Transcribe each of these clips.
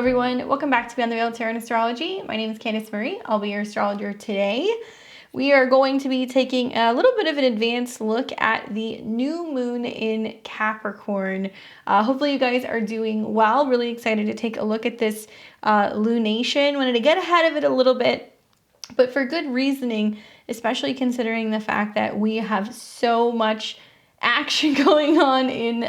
everyone, welcome back to Beyond the Veil Tarot and Astrology. My name is Candice Marie. I'll be your astrologer today. We are going to be taking a little bit of an advanced look at the new moon in Capricorn. Hopefully you guys are doing well. Really excited to take a look at this lunation. Wanted to get ahead of it a little bit, but for good reasoning, especially considering the fact that we have so much action going on in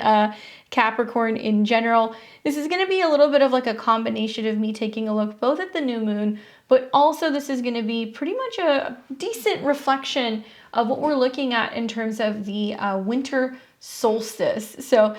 Capricorn in general. This is going to be a little bit of like a combination of me taking a look both at the new moon, but also this is going to be pretty much a decent reflection of what we're looking at in terms of the winter solstice. So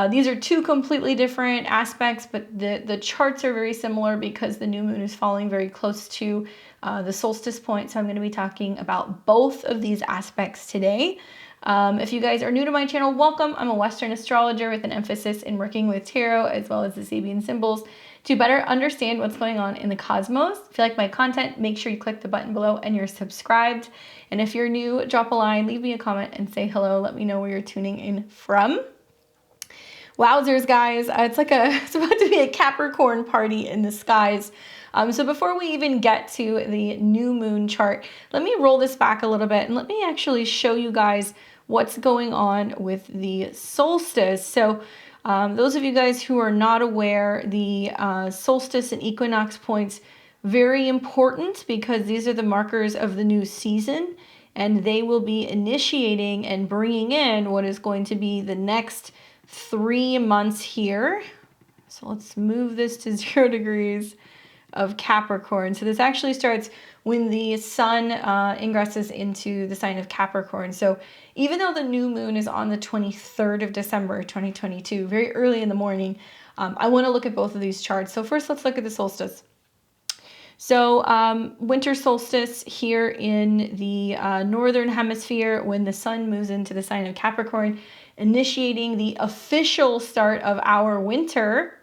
these are two completely different aspects, but the charts are very similar because the new moon is falling very close to the solstice point. So I'm going to be talking about both of these aspects today. If you guys are new to my channel, welcome. I'm a Western astrologer with an emphasis in working with tarot as well as the Sabian Symbols to better understand what's going on in the cosmos. If you like my content, make sure you click the button below and you're subscribed. And if you're new, drop a line, leave me a comment and say hello. Let me know where you're tuning in from. Wowzers, guys. It's about to be a Capricorn party in the skies. So before we even get to the new moon chart, let me roll this back a little bit and let me actually show you guys what's going on with the solstice. So those of you guys who are not aware, the solstice and equinox points, very important because these are the markers of the new season, and they will be initiating and bringing in what is going to be the next 3 months here. So let's move this to 0 degrees of Capricorn. So this actually starts when the sun ingresses into the sign of Capricorn. So even though the new moon is on the 23rd of December, 2022, very early in the morning, I want to look at both of these charts. So first, let's look at the solstice. So winter solstice here in the northern hemisphere when the sun moves into the sign of Capricorn, initiating the official start of our winter.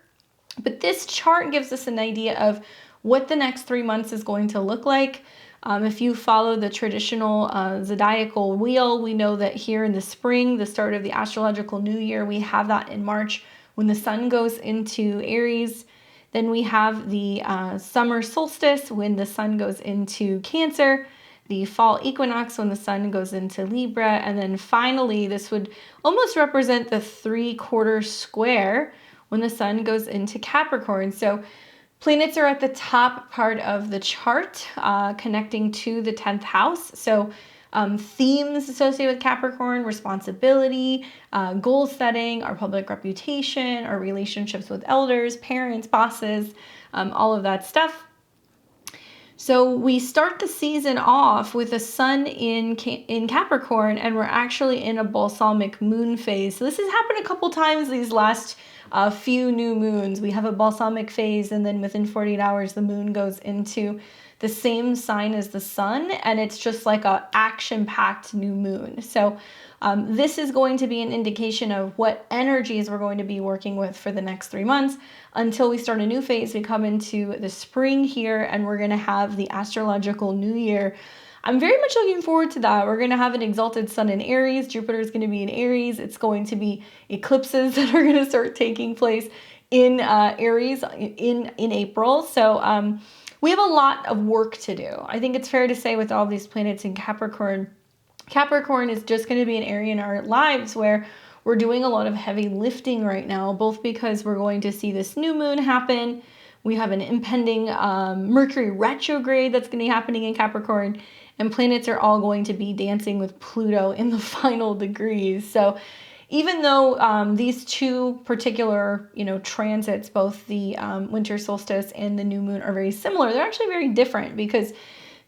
But this chart gives us an idea of what the next 3 months is going to look like. If you follow the traditional zodiacal wheel, we know that here in the spring, the start of the astrological new year, we have that in March when the sun goes into Aries. Then we have the summer solstice when the sun goes into Cancer, the fall equinox when the sun goes into Libra, and then finally, this would almost represent the 3/4 square when the sun goes into Capricorn. So planets are at the top part of the chart, connecting to the 10th house. So themes associated with Capricorn: responsibility, goal setting, our public reputation, our relationships with elders, parents, bosses, all of that stuff. So we start the season off with the sun in Capricorn, and we're actually in a balsamic moon phase. So this has happened a couple times these last few new moons. We have a balsamic phase, and then within 48 hours, the moon goes into the same sign as the sun, and it's just like a action-packed new moon. So this is going to be an indication of what energies we're going to be working with for the next 3 months until we start a new phase. We come into the spring here, and we're going to have the astrological new year. I'm very much looking forward to that. We're going to have an exalted sun in Aries. Jupiter is going to be in Aries. It's going to be eclipses that are going to start taking place in Aries in April. So we have a lot of work to do. I think it's fair to say with all these planets in Capricorn, Capricorn is just going to be an area in our lives where we're doing a lot of heavy lifting right now, both because we're going to see this new moon happen. We have an impending Mercury retrograde that's going to be happening in Capricorn, and planets are all going to be dancing with Pluto in the final degrees. So even though these two particular, transits, both the winter solstice and the new moon are very similar, they're actually very different because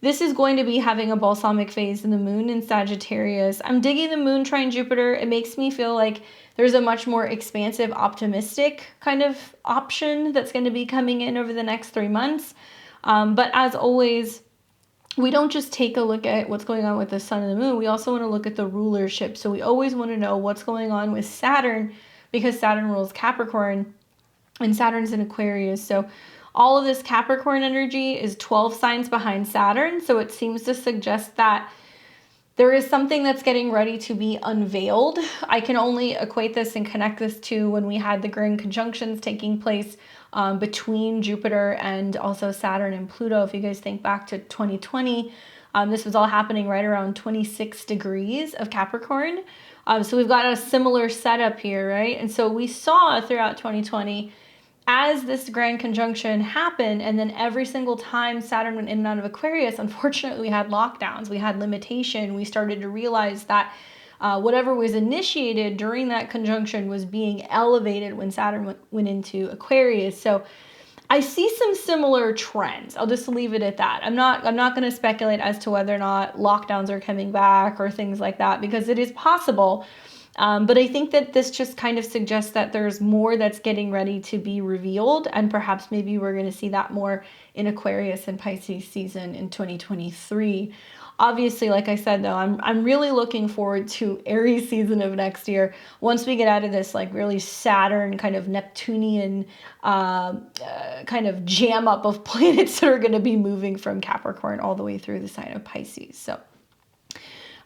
this is going to be having a balsamic phase in the moon in Sagittarius. I'm digging the moon trine Jupiter. It makes me feel like there's a much more expansive, optimistic kind of option that's going to be coming in over the next 3 months. But as always, we don't just take a look at what's going on with the sun and the moon. We also want to look at the rulership. So we always want to know what's going on with Saturn because Saturn rules Capricorn and Saturn's in Aquarius. So all of this Capricorn energy is 12 signs behind Saturn. So it seems to suggest that There is something that's getting ready to be unveiled. I can only equate this and connect this to when we had the grand conjunctions taking place between Jupiter and also Saturn and Pluto. If you guys think back to 2020, this was all happening right around 26 degrees of Capricorn. So we've got a similar setup here, right? And so we saw throughout 2020, as this grand conjunction happened, and then every single time Saturn went in and out of Aquarius, unfortunately, we had lockdowns, we had limitation. We started to realize that whatever was initiated during that conjunction was being elevated when Saturn went into Aquarius. So I see some similar trends. I'll just leave it at that. I'm not going to speculate as to whether or not lockdowns are coming back or things like that, because it is possible. But I think that this just kind of suggests that there's more that's getting ready to be revealed, and perhaps maybe we're going to see that more in Aquarius and Pisces season in 2023. Obviously, like I said, though, I'm really looking forward to Aries season of next year. Once we get out of this like really Saturn kind of Neptunian kind of jam up of planets that are going to be moving from Capricorn all the way through the sign of Pisces. So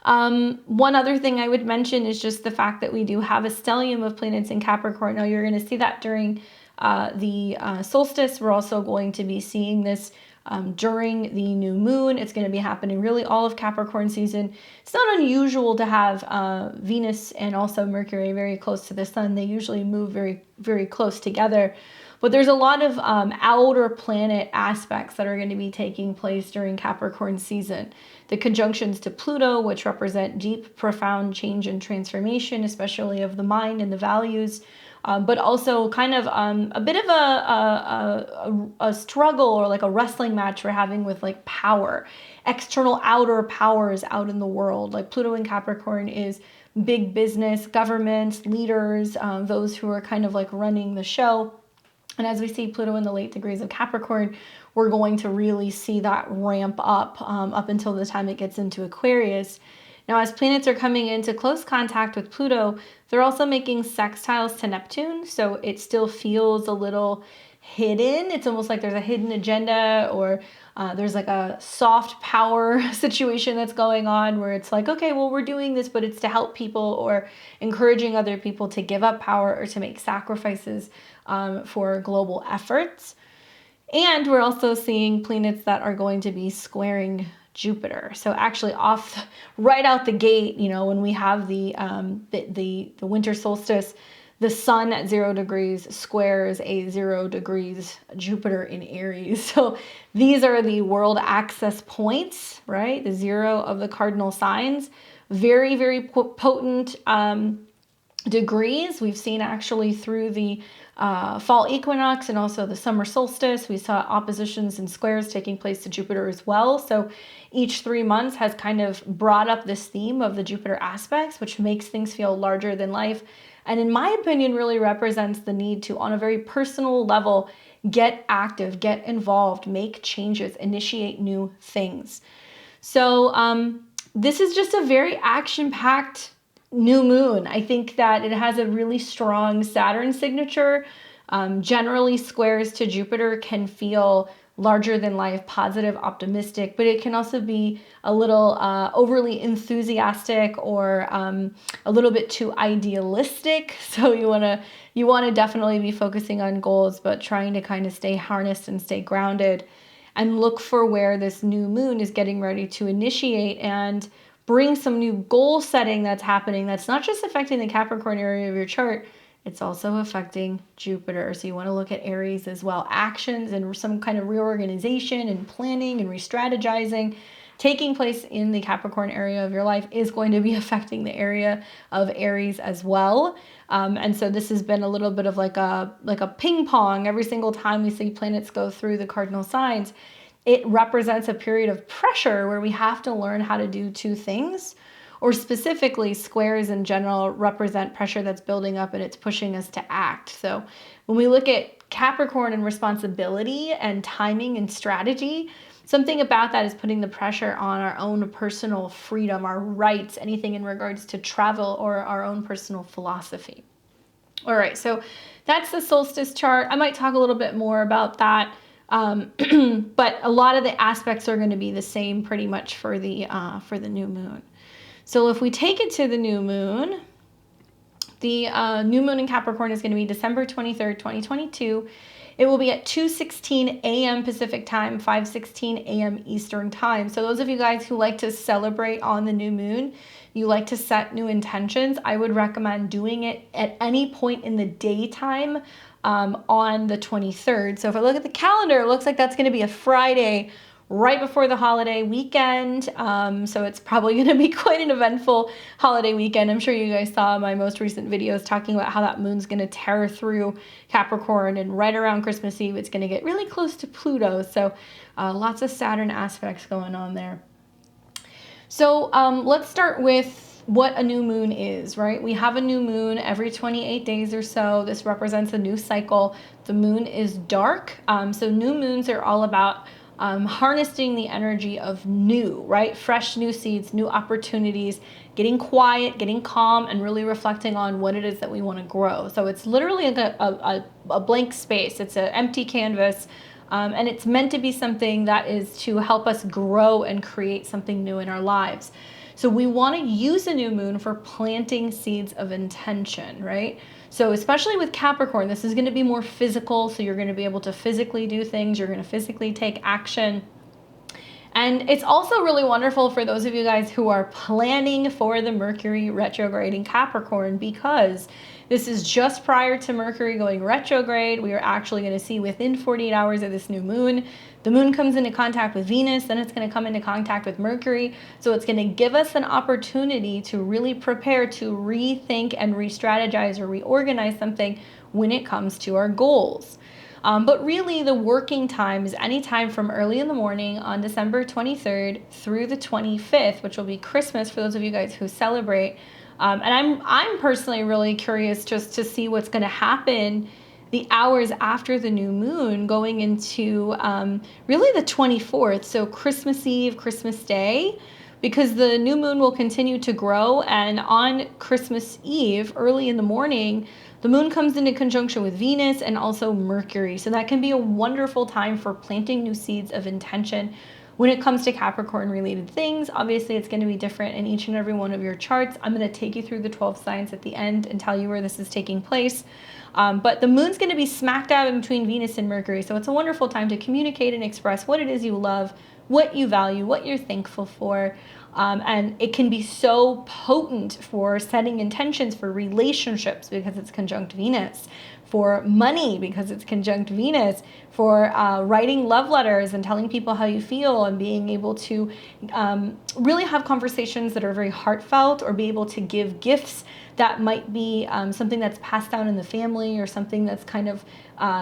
one other thing I would mention is just the fact that we do have a stellium of planets in Capricorn. Now you're going to see that during the solstice. We're also going to be seeing this during the new moon. It's going to be happening really all of Capricorn season. It's not unusual to have Venus and also Mercury very close to the sun. They usually move very, very close together. But there's a lot of outer planet aspects that are going to be taking place during Capricorn season. The conjunctions to Pluto, which represent deep, profound change and transformation, especially of the mind and the values, but also kind of a bit of a struggle or like a wrestling match we're having with like power, external outer powers out in the world. Like Pluto in Capricorn is big business, governments, leaders, those who are kind of like running the show. And as we see Pluto in the late degrees of Capricorn, we're going to really see that ramp up until the time it gets into Aquarius. Now, as planets are coming into close contact with Pluto, they're also making sextiles to Neptune. So it still feels a little hidden. It's almost like there's a hidden agenda, or there's like a soft power situation that's going on where it's like, okay, well, we're doing this, but it's to help people or encouraging other people to give up power or to make sacrifices for global efforts. And we're also seeing planets that are going to be squaring Jupiter. So actually right out the gate, you know, when we have the winter solstice, the sun at 0 degrees squares a 0 degrees Jupiter in Aries. So these are the world access points, right? The 0 of the cardinal signs. Very, very potent degrees. We've seen actually through the fall equinox and also the summer solstice, we saw oppositions and squares taking place to Jupiter as well. So each 3 months has kind of brought up this theme of the Jupiter aspects, which makes things feel larger than life. And in my opinion, really represents the need to, on a very personal level, get active, get involved, make changes, initiate new things. So this is just a very action-packed new moon. I think that it has a really strong Saturn signature. Generally, squares to Jupiter can feel larger than life, positive, optimistic, but it can also be a little overly enthusiastic or a little bit too idealistic. So you want to definitely be focusing on goals, but trying to kind of stay harnessed and stay grounded and look for where this new moon is getting ready to initiate and bring some new goal setting that's happening. That's not just affecting the Capricorn area of your chart, it's also affecting Jupiter. So you want to look at Aries as well. Actions and some kind of reorganization and planning and re-strategizing taking place in the Capricorn area of your life is going to be affecting the area of Aries as well. And so this has been a little bit of like a ping pong. Every single time we see planets go through the cardinal signs, it represents a period of pressure where we have to learn how to do two things. Or specifically, squares in general represent pressure that's building up and it's pushing us to act. So when we look at Capricorn and responsibility and timing and strategy, something about that is putting the pressure on our own personal freedom, our rights, anything in regards to travel or our own personal philosophy. All right, so that's the solstice chart. I might talk a little bit more about that, but a lot of the aspects are going to be the same pretty much for the new moon. So if we take it to the new moon, the new moon in Capricorn is going to be December 23rd, 2022. It will be at 2:16 a.m. Pacific time, 5:16 a.m. Eastern time. So those of you guys who like to celebrate on the new moon, you like to set new intentions, I would recommend doing it at any point in the daytime on the 23rd. So if I look at the calendar, it looks like that's going to be a Friday right before the holiday weekend. So it's probably going to be quite an eventful holiday weekend. I'm sure you guys saw my most recent videos talking about how that moon's going to tear through Capricorn, and right around Christmas Eve, it's going to get really close to Pluto. So lots of Saturn aspects going on there. So let's start with what a new moon is, right? We have a new moon every 28 days or so. This represents a new cycle. The moon is dark. So new moons are all about harnessing the energy of new, right? Fresh new seeds, new opportunities, getting quiet, getting calm, and really reflecting on what it is that we want to grow. So it's literally like a blank space. It's an empty canvas. And it's meant to be something that is to help us grow and create something new in our lives. So we want to use a new moon for planting seeds of intention, right? So especially with Capricorn, this is going to be more physical. So you're going to be able to physically do things. You're going to physically take action. And it's also really wonderful for those of you guys who are planning for the Mercury retrograde in Capricorn, because this is just prior to Mercury going retrograde. We are actually going to see within 48 hours of this new moon, the moon comes into contact with Venus, then it's going to come into contact with Mercury. So it's going to give us an opportunity to really prepare to rethink and re-strategize or reorganize something when it comes to our goals. But really the working time is any time from early in the morning on December 23rd through the 25th, which will be Christmas for those of you guys who celebrate. And I'm personally really curious just to see what's going to happen the hours after the new moon going into really the 24th. So Christmas Eve, Christmas Day, because the new moon will continue to grow. And on Christmas Eve, early in the morning, the moon comes into conjunction with Venus and also Mercury. So that can be a wonderful time for planting new seeds of intention. When it comes to Capricorn related things, obviously it's going to be different in each and every one of your charts. I'm going to take you through the 12 signs at the end and tell you where this is taking place. But the moon's going to be smack dab in between Venus and Mercury. So it's a wonderful time to communicate and express what it is you love, what you value, what you're thankful for. And it can be so potent for setting intentions for relationships because it's conjunct Venus, for money because it's conjunct Venus, for writing love letters and telling people how you feel and being able to really have conversations that are very heartfelt, or be able to give gifts that might be something that's passed down in the family or something that's kind of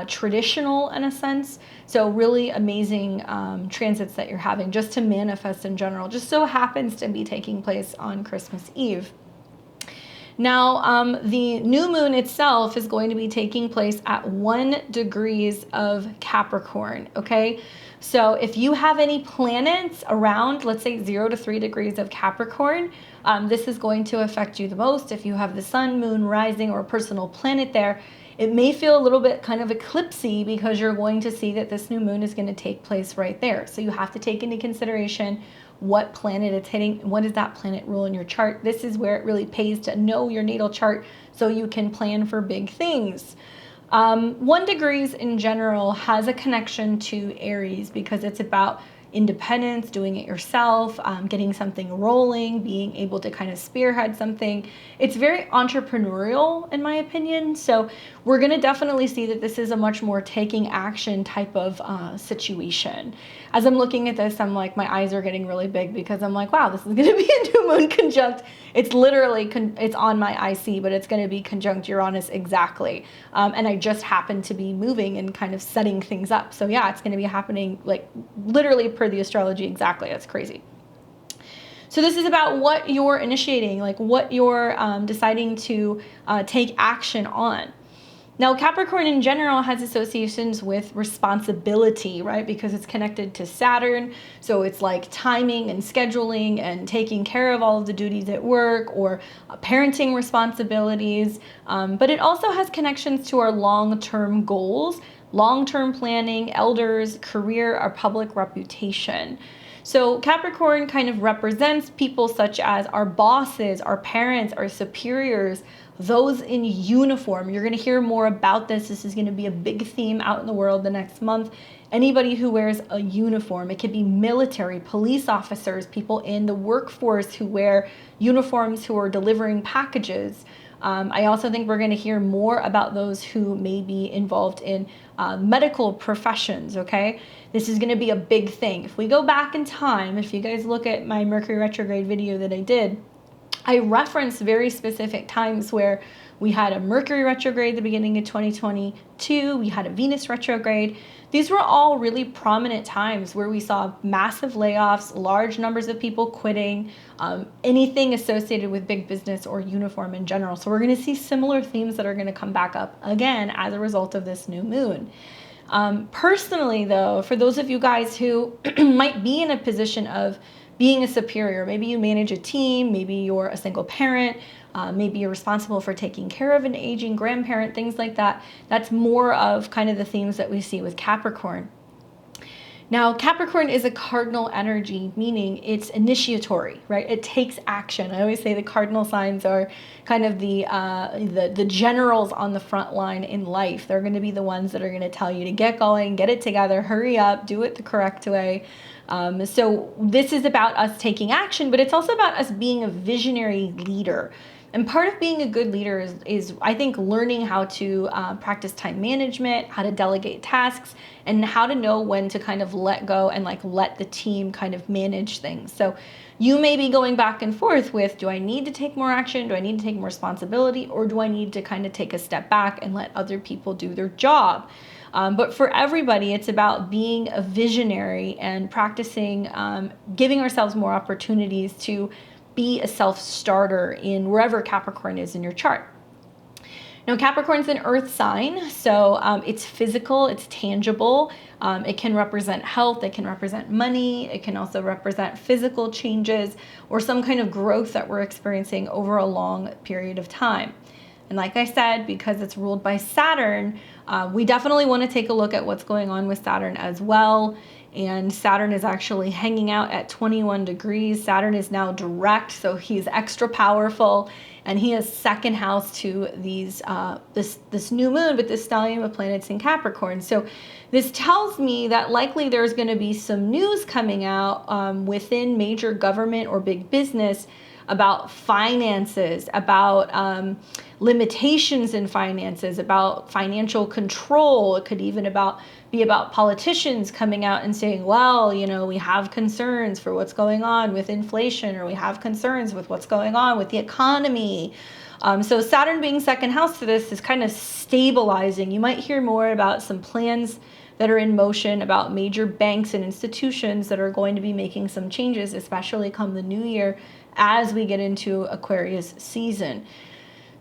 traditional in a sense. So really amazing transits that you're having just to manifest in general. Just so happens to be taking place on Christmas Eve. Now, the new moon itself is going to be taking place at 1 degrees of Capricorn, okay? So if you have any planets around, let's say 0 to 3 degrees of Capricorn, this is going to affect you the most. If you have the sun, moon, rising, or personal planet there, it may feel a little bit kind of eclipsy because you're going to see that this new moon is going to take place right there. So you have to take into consideration what planet it's hitting, what does that planet rule in your chart. This is where it really pays to know your natal chart so you can plan for big things. 1 degrees in general has a connection to Aries because it's about independence, doing it yourself, getting something rolling, being able to kind of spearhead something. It's very entrepreneurial in my opinion. So we're going to definitely see that this is a much more taking action type of situation. As I'm looking at this, I'm like, my eyes are getting really big because I'm like, wow, this is going to be a new moon conjunct. It's literally, it's on my IC, but it's going to be conjunct Uranus exactly. And I just happen to be moving and kind of setting things up. So yeah, it's going to be happening like literally per the astrology exactly. That's crazy. So this is about what you're initiating, like what you're deciding to take action on. Now, Capricorn in general has associations with responsibility, right? Because it's connected to Saturn. So it's like timing and scheduling and taking care of all of the duties at work or parenting responsibilities. But it also has connections to our long-term goals, long-term planning, elders, career, our public reputation. So Capricorn kind of represents people such as our bosses, our parents, our superiors, those in uniform. You're going to hear more about this. This is going to be a big theme out in the world the next month. Anybody who wears a uniform, it could be military, police officers, people in the workforce who wear uniforms, who are delivering packages. I also think we're going to hear more about those who may be involved in medical professions, okay? This is going to be a big thing. If we go back in time, if you guys look at my Mercury retrograde video that I did, I referenced very specific times where we had a Mercury retrograde at the beginning of 2022. We had a Venus retrograde. These were all really prominent times where we saw massive layoffs, large numbers of people quitting, anything associated with big business or uniform in general. So we're going to see similar themes that are going to come back up again as a result of this new moon. Personally, though, for those of you guys who might be in a position of being a superior, maybe you manage a team, maybe you're a single parent, maybe you're responsible for taking care of an aging grandparent, things like that. That's more of kind of the themes that we see with Capricorn. Now, Capricorn is a cardinal energy, meaning it's initiatory, right? It takes action. I always say the cardinal signs are kind of the generals on the front line in life. They're going to be the ones that are going to tell you to get going, get it together, hurry up, do it the correct way. So this is about us taking action, but it's also about us being a visionary leader. And part of being a good leader is I think, learning how to practice time management, how to delegate tasks, and how to know when to kind of let go and like let the team kind of manage things. So you may be going back and forth with, do I need to take more action? Do I need to take more responsibility? Or do I need to kind of take a step back and let other people do their job? But for everybody, it's about being a visionary and practicing, giving ourselves more opportunities to be a self-starter in wherever Capricorn is in your chart. Now, Capricorn's an earth sign, so it's physical, it's tangible. It can represent health, it can represent money, it can also represent physical changes or some kind of growth that we're experiencing over a long period of time. And like I said, because it's ruled by Saturn, we definitely want to take a look at what's going on with Saturn as well. And Saturn is actually hanging out at 21 degrees. Saturn is now direct, so he's extra powerful, and he has second house to these this new moon with this stellium of planets in Capricorn. So this tells me that likely there's going to be some news coming out within major government or big business about finances, about limitations in finances, about financial control. It could even be about politicians coming out and saying, well, you know, we have concerns for what's going on with inflation, or we have concerns with what's going on with the economy. So Saturn being second house to this is kind of stabilizing. You might hear more about some plans that are in motion, about major banks and institutions that are going to be making some changes, especially come the new year as we get into Aquarius season.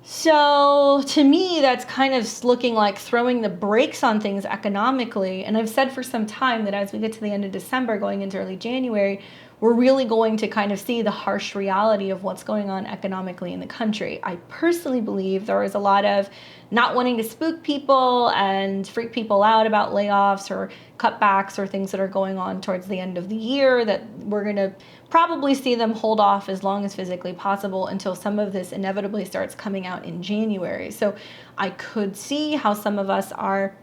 So to me, that's kind of looking like throwing the brakes on things economically. And I've said for some time that as we get to the end of December, going into early January, we're really going to kind of see the harsh reality of what's going on economically in the country. I personally believe there is a lot of not wanting to spook people and freak people out about layoffs or cutbacks or things that are going on towards the end of the year, that we're going to probably see them hold off as long as physically possible until some of this inevitably starts coming out in January. So I could see how some of us are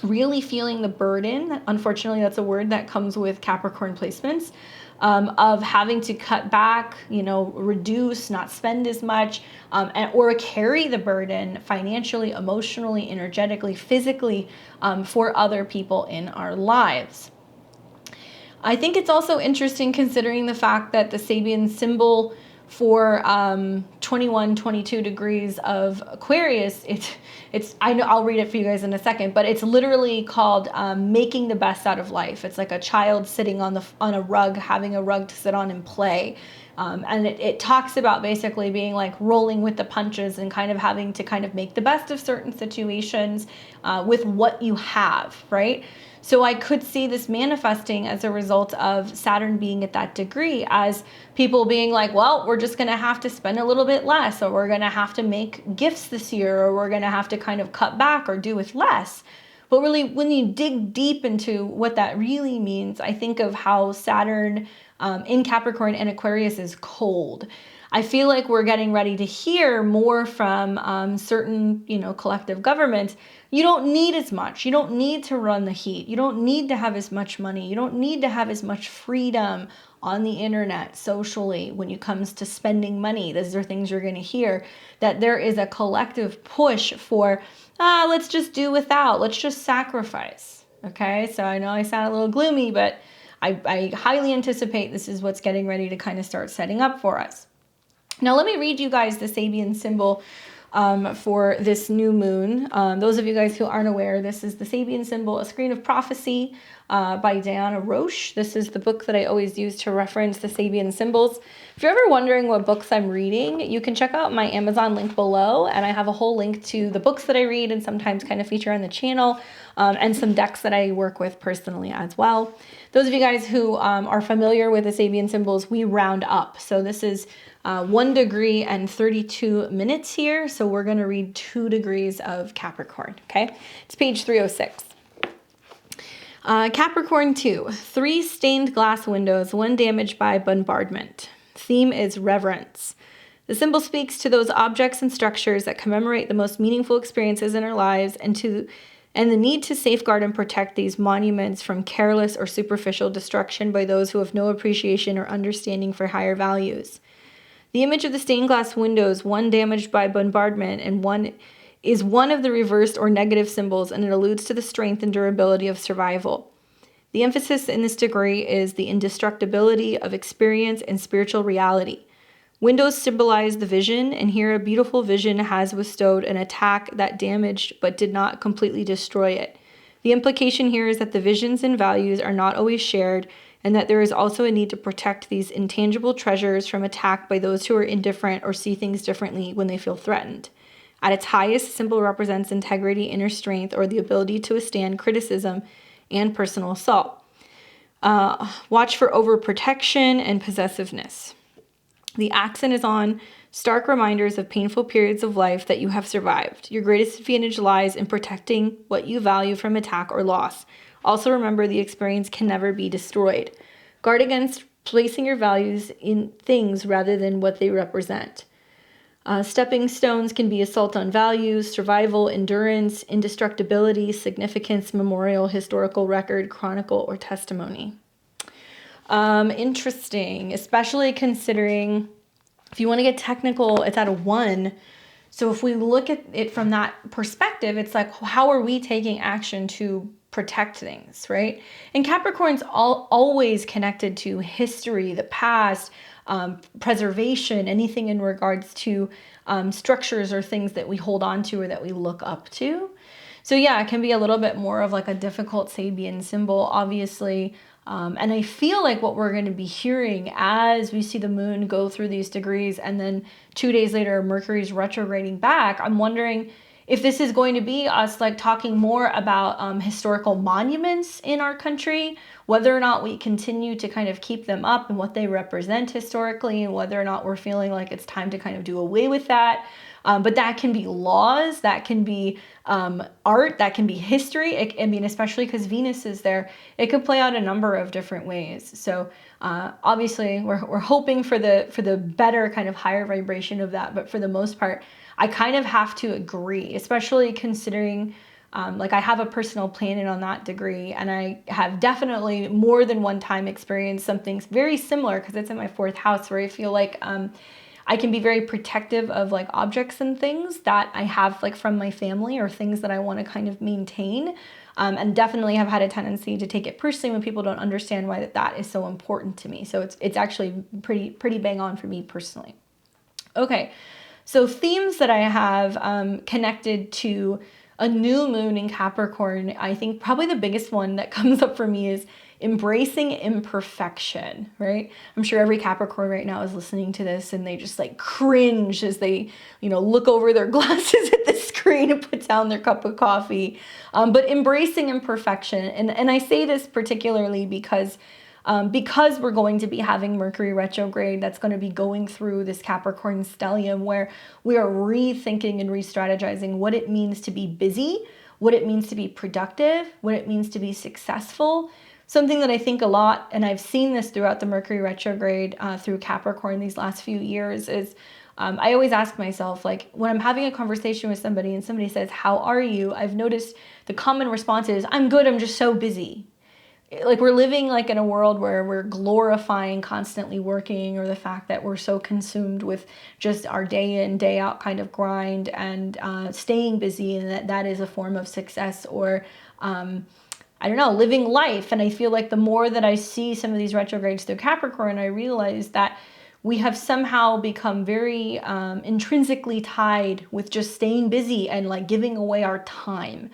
really feeling the burden. Unfortunately, that's a word that comes with Capricorn placements, of having to cut back, you know, reduce, not spend as much, or carry the burden financially, emotionally, energetically, physically, for other people in our lives. I think it's also interesting considering the fact that the Sabian symbol for 21, 22 degrees of Aquarius, I know I'll read it for you guys in a second, but it's literally called making the best out of life. It's like a child sitting on a rug, having a rug to sit on and play. And it talks about basically being like rolling with the punches and kind of having to kind of make the best of certain situations with what you have, right? So I could see this manifesting as a result of Saturn being at that degree, as people being like, well, we're just going to have to spend a little bit less, or we're going to have to make gifts this year, or we're going to have to kind of cut back or do with less. But really, when you dig deep into what that really means, I think of how Saturn in Capricorn and Aquarius is cold. I feel like we're getting ready to hear more from certain, collective governments. You don't need as much. You don't need to run the heat. You don't need to have as much money. You don't need to have as much freedom on the internet, socially, when it comes to spending money. Those are things you're going to hear, that there is a collective push for, let's just do without. Let's just sacrifice. Okay, so I know I sound a little gloomy, but I highly anticipate this is what's getting ready to kind of start setting up for us. Now, let me read you guys the Sabian symbol for this new moon. Those of you guys who aren't aware, this is the Sabian symbol, A Screen of Prophecy by Diana Roche. This is the book that I always use to reference the Sabian symbols. If you're ever wondering what books I'm reading, you can check out my Amazon link below, and I have a whole link to the books that I read and sometimes kind of feature on the channel, and some decks that I work with personally as well. Those of you guys who are familiar with the Sabian symbols, we round up. So this is 1 degree and 32 minutes here. So we're going to read 2 degrees of Capricorn. Okay. It's page 306. Capricorn 2, 3 stained glass windows, 1 damaged by bombardment. Theme is reverence. The symbol speaks to those objects and structures that commemorate the most meaningful experiences in our lives, and the need to safeguard and protect these monuments from careless or superficial destruction by those who have no appreciation or understanding for higher values. The image of the stained glass windows, 1 damaged by bombardment and 1 is one of the reversed or negative symbols, and it alludes to the strength and durability of survival. The emphasis in this degree is the indestructibility of experience and spiritual reality. Windows symbolize the vision, and here a beautiful vision has withstood an attack that damaged but did not completely destroy it. The implication here is that the visions and values are not always shared, and that there is also a need to protect these intangible treasures from attack by those who are indifferent or see things differently when they feel threatened. At its highest, the symbol represents integrity, inner strength, or the ability to withstand criticism and personal assault. Watch for overprotection and possessiveness. The accent is on stark reminders of painful periods of life that you have survived. Your greatest advantage lies in protecting what you value from attack or loss. Also remember, the experience can never be destroyed. Guard against placing your values in things rather than what they represent. Stepping stones can be assault on values, survival, endurance, indestructibility, significance, memorial, historical record, chronicle, or testimony. Interesting, especially considering, if you want to get technical, it's at a 1. So if we look at it from that perspective, it's like, how are we taking action to protect things, right? And Capricorn's always connected to history, the past, preservation, anything in regards to structures or things that we hold on to or that we look up to. So yeah, it can be a little bit more of like a difficult Sabian symbol, obviously. And I feel like what we're going to be hearing as we see the moon go through these degrees and then 2 days later Mercury's retrograding back, I'm wondering if this is going to be us like talking more about historical monuments in our country, whether or not we continue to kind of keep them up and what they represent historically, and whether or not we're feeling like it's time to kind of do away with that. But that can be laws, that can be art, that can be history. Especially because Venus is there, it could play out a number of different ways. So obviously we're hoping for the better kind of higher vibration of that. But for the most part, I kind of have to agree, especially considering like I have a personal planet on that degree, and I have definitely more than one time experienced something very similar because it's in my 4th house, where I feel like I can be very protective of like objects and things that I have like from my family or things that I want to kind of maintain. And definitely have had a tendency to take it personally when people don't understand why that is so important to me. So it's actually pretty bang on for me personally. Okay, so themes that I have connected to a new moon in Capricorn, I think probably the biggest one that comes up for me is embracing imperfection, right? I'm sure every Capricorn right now is listening to this and they just like cringe as they, look over their glasses at the screen and put down their cup of coffee. But embracing imperfection. And I say this particularly because we're going to be having Mercury retrograde that's going to be going through this Capricorn stellium, where we are rethinking and re-strategizing what it means to be busy, what it means to be productive, what it means to be successful. Something that I think a lot, and I've seen this throughout the Mercury retrograde through Capricorn these last few years, is I always ask myself, like when I'm having a conversation with somebody and somebody says, how are you? I've noticed the common response is, I'm good, I'm just so busy. Like we're living like in a world where we're glorifying constantly working, or the fact that we're so consumed with just our day in, day out kind of grind and staying busy, and that is a form of success, or I don't know, living life. And I feel like the more that I see some of these retrogrades through Capricorn, I realize that we have somehow become very intrinsically tied with just staying busy and like giving away our time.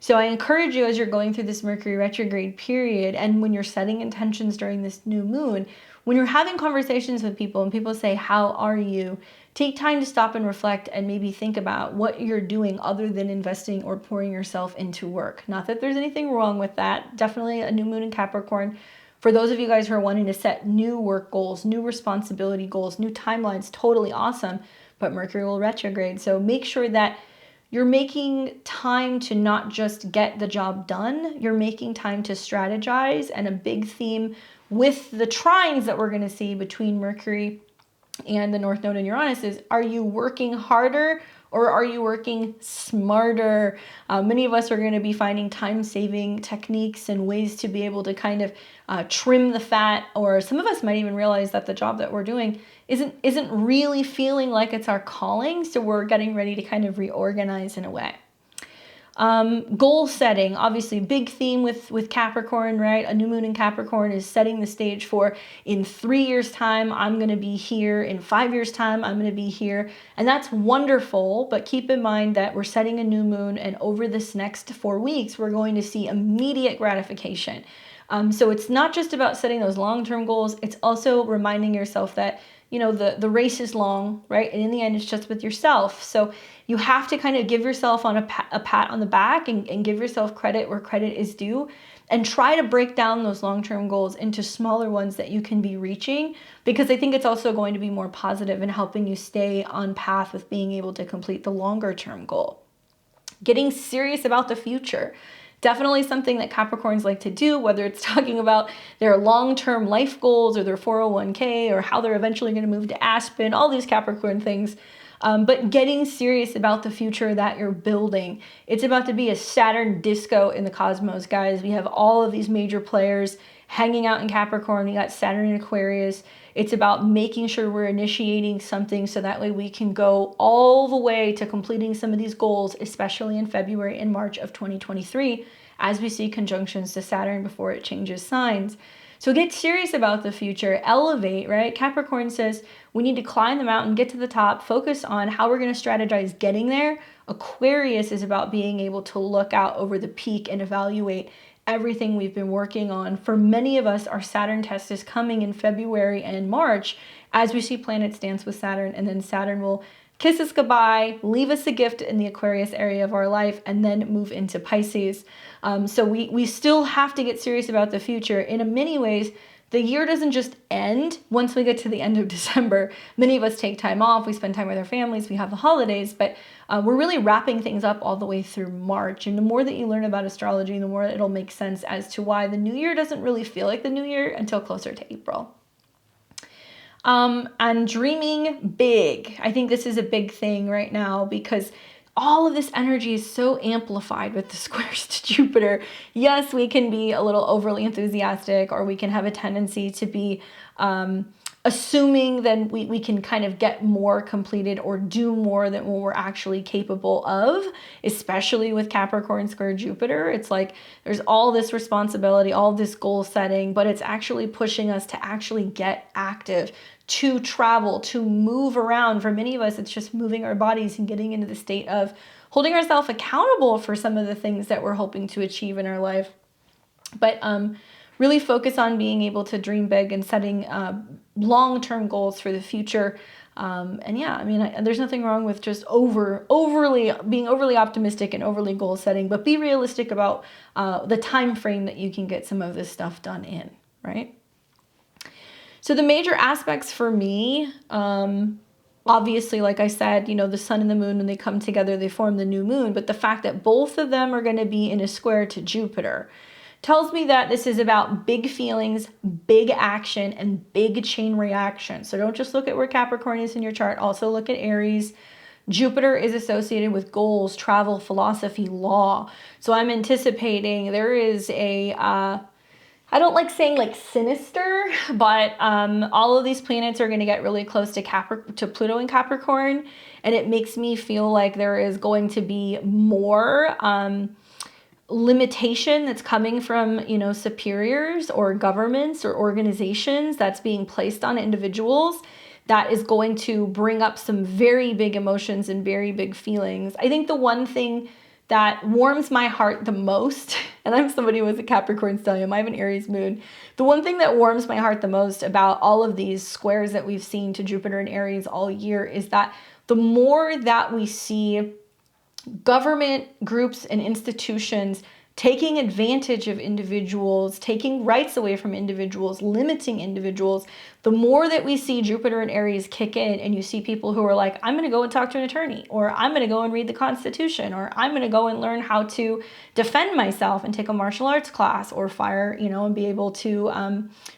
So I encourage you, as you're going through this Mercury retrograde period, and when you're setting intentions during this new moon, when you're having conversations with people and people say, how are you? Take time to stop and reflect and maybe think about what you're doing other than investing or pouring yourself into work. Not that there's anything wrong with that. Definitely a new moon in Capricorn. For those of you guys who are wanting to set new work goals, new responsibility goals, new timelines, totally awesome. But Mercury will retrograde. So make sure that you're making time to not just get the job done, you're making time to strategize. And a big theme with the trines that we're going to see between Mercury and the North Node in Uranus is, are you working harder or are you working smarter? Many of us are going to be finding time-saving techniques and ways to be able to kind of trim the fat, or some of us might even realize that the job that we're doing isn't really feeling like it's our calling, so we're getting ready to kind of reorganize in a way. Goal setting, obviously big theme with Capricorn, right? A new moon in Capricorn is setting the stage for, in 3 years time, I'm going to be here. In 5 years time, I'm going to be here. And that's wonderful. But keep in mind that we're setting a new moon, and over this next 4 weeks, we're going to see immediate gratification. So it's not just about setting those long-term goals. It's also reminding yourself that, you know, the race is long, right? And in the end, it's just with yourself. So you have to kind of give yourself a pat on the back and give yourself credit where credit is due, and try to break down those long-term goals into smaller ones that you can be reaching, because I think it's also going to be more positive in helping you stay on path with being able to complete the longer-term goal. Getting serious about the future. Definitely something that Capricorns like to do, whether it's talking about their long-term life goals or their 401k, or how they're eventually going to move to Aspen, all these Capricorn things. But getting serious about the future that you're building. It's about to be a Saturn disco in the cosmos, guys. We have all of these major players hanging out in Capricorn. We got Saturn in Aquarius. It's about making sure we're initiating something so that way we can go all the way to completing some of these goals, especially in February and March of 2023, as we see conjunctions to Saturn before it changes signs. So get serious about the future, elevate, right? Capricorn says we need to climb the mountain, get to the top, focus on how we're going to strategize getting there. Aquarius is about being able to look out over the peak and evaluate everything we've been working on. For many of us, our Saturn test is coming in February and March as we see planets dance with Saturn, and then Saturn will kiss us goodbye, leave us a gift in the Aquarius area of our life, and then move into Pisces. So we still have to get serious about the future. In many ways, the year doesn't just end once we get to the end of December. Many of us take time off, we spend time with our families, we have the holidays, but we're really wrapping things up all the way through March. And the more that you learn about astrology, the more it'll make sense as to why the new year doesn't really feel like the new year until closer to April. And dreaming big. I think this is a big thing right now, because all of this energy is so amplified with the squares to Jupiter. Yes, we can be a little overly enthusiastic, or we can have a tendency to be assuming that we can kind of get more completed or do more than what we're actually capable of, especially with Capricorn square Jupiter. It's like there's all this responsibility, all this goal setting, but it's actually pushing us to actually get active, to travel, to move around. For many of us, it's just moving our bodies and getting into the state of holding ourselves accountable for some of the things that we're hoping to achieve in our life. But really focus on being able to dream big and setting long-term goals for the future. And yeah, I mean, there's nothing wrong with just being overly optimistic and overly goal setting, but be realistic about the time frame that you can get some of this stuff done in, right? So the major aspects for me, Obviously, like I said, you know, the sun and the moon, when they come together, they form the new moon. But the fact that both of them are going to be in a square to Jupiter tells me that this is about big feelings, big action, and big chain reaction. So don't just look at where Capricorn is in your chart. Also look at Aries. Jupiter is associated with goals, travel, philosophy, law. So I'm anticipating there is a I don't like saying like sinister, but all of these planets are going to get really close to Pluto and Capricorn, and it makes me feel like there is going to be more limitation that's coming from, you know, superiors or governments or organizations that's being placed on individuals that is going to bring up some very big emotions and very big feelings. I think the one thing that warms my heart the most, and I'm somebody with a Capricorn stellium, I have an Aries moon. The one thing that warms my heart the most about all of these squares that we've seen to Jupiter and Aries all year is that the more that we see government groups and institutions taking advantage of individuals, taking rights away from individuals, limiting individuals, the more that we see Jupiter and Aries kick in, and you see people who are like, I'm going to go and talk to an attorney, or I'm going to go and read the Constitution, or I'm going to go and learn how to defend myself and take a martial arts class, or fire, you know, and be able to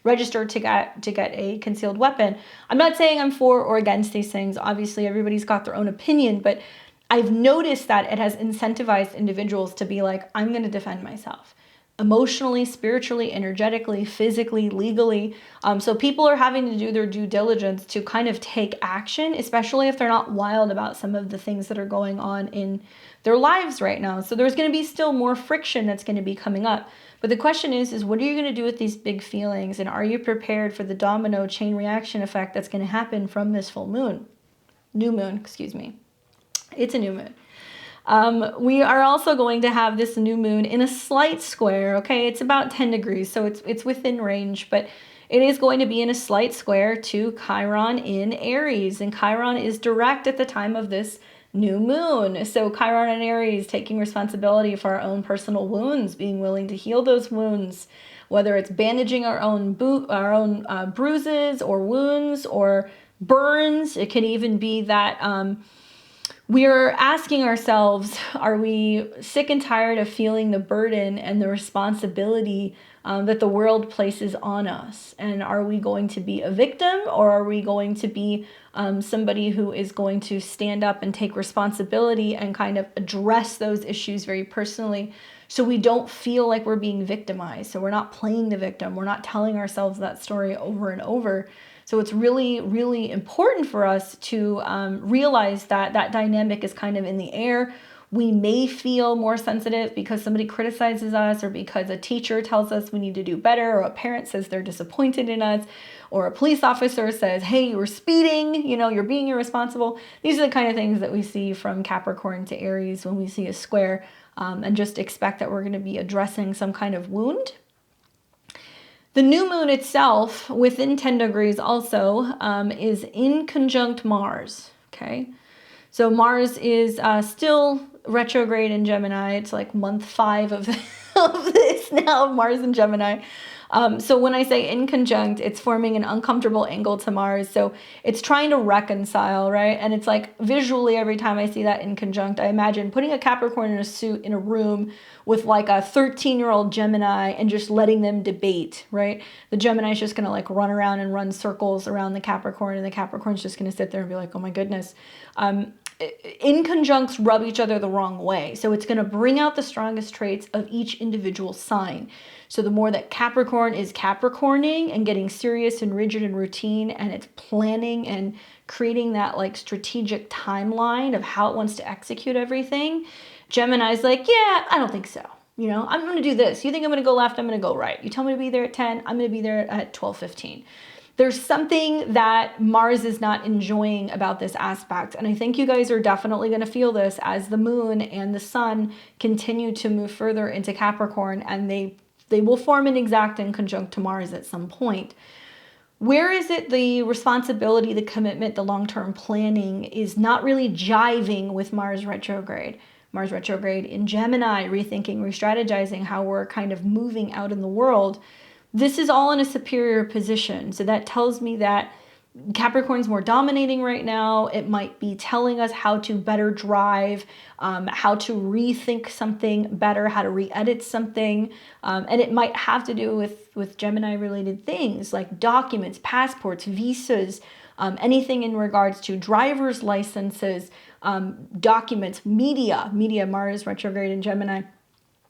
register to get a concealed weapon. I'm not saying I'm for or against these things. Obviously, everybody's got their own opinion, but I've noticed that it has incentivized individuals to be like, I'm going to defend myself emotionally, spiritually, energetically, physically, legally. So people are having to do their due diligence to kind of take action, especially if they're not wild about some of the things that are going on in their lives right now. So there's going to be still more friction that's going to be coming up. But the question is what are you going to do with these big feelings? And are you prepared for the domino chain reaction effect that's going to happen from this full moon? New moon, excuse me. It's a new moon. We are also going to have this new moon in a slight square, okay? It's about 10 degrees, so it's within range, but it is going to be in a slight square to Chiron in Aries, and Chiron is direct at the time of this new moon. So Chiron in Aries, taking responsibility for our own personal wounds, being willing to heal those wounds, whether it's bandaging our own bruises or wounds or burns. It can even be that we are asking ourselves, are we sick and tired of feeling the burden and the responsibility that the world places on us? And are we going to be a victim, or are we going to be somebody who is going to stand up and take responsibility and kind of address those issues very personally, so we don't feel like we're being victimized? So we're not playing the victim. We're not telling ourselves that story over and over. So it's really, really important for us to realize that that dynamic is kind of in the air. We may feel more sensitive because somebody criticizes us, or because a teacher tells us we need to do better, or a parent says they're disappointed in us, or a police officer says, hey, you were speeding, you know, you're being irresponsible. These are the kind of things that we see from Capricorn to Aries when we see a square, and just expect that we're going to be addressing some kind of wound. The new moon itself, within 10 degrees also, is in conjunct Mars, okay? So Mars is still retrograde in Gemini. It's like month 5 of this now, Mars in Gemini. So when I say in conjunct, it's forming an uncomfortable angle to Mars. So it's trying to reconcile, right? And it's like visually, every time I see that in conjunct, I imagine putting a Capricorn in a suit in a room with like a 13-year-old Gemini and just letting them debate, right? The Gemini is just going to like run around and run circles around the Capricorn, and the Capricorn's just going to sit there and be like, oh my goodness. In conjuncts rub each other the wrong way. So it's going to bring out the strongest traits of each individual sign. So the more that Capricorn is Capricorning and getting serious and rigid and routine, and it's planning and creating that like strategic timeline of how it wants to execute everything, Gemini's like, yeah, I don't think so. You know, I'm going to do this. You think I'm going to go left? I'm going to go right. You tell me to be there at 10. I'm going to be there at 12:15. There's something that Mars is not enjoying about this aspect. And I think you guys are definitely going to feel this as the moon and the sun continue to move further into Capricorn, and they will form an exact in conjunct to Mars at some point. Where is it the responsibility, the commitment, the long-term planning is not really jiving with Mars retrograde? Mars retrograde in Gemini, rethinking, re-strategizing how we're kind of moving out in the world. This is all in a superior position. So that tells me that Capricorn's more dominating right now. It might be telling us how to better drive, how to rethink something better, how to re-edit something. And it might have to do with Gemini related things like documents, passports, visas, anything in regards to driver's licenses, documents, media, Mars retrograde in Gemini.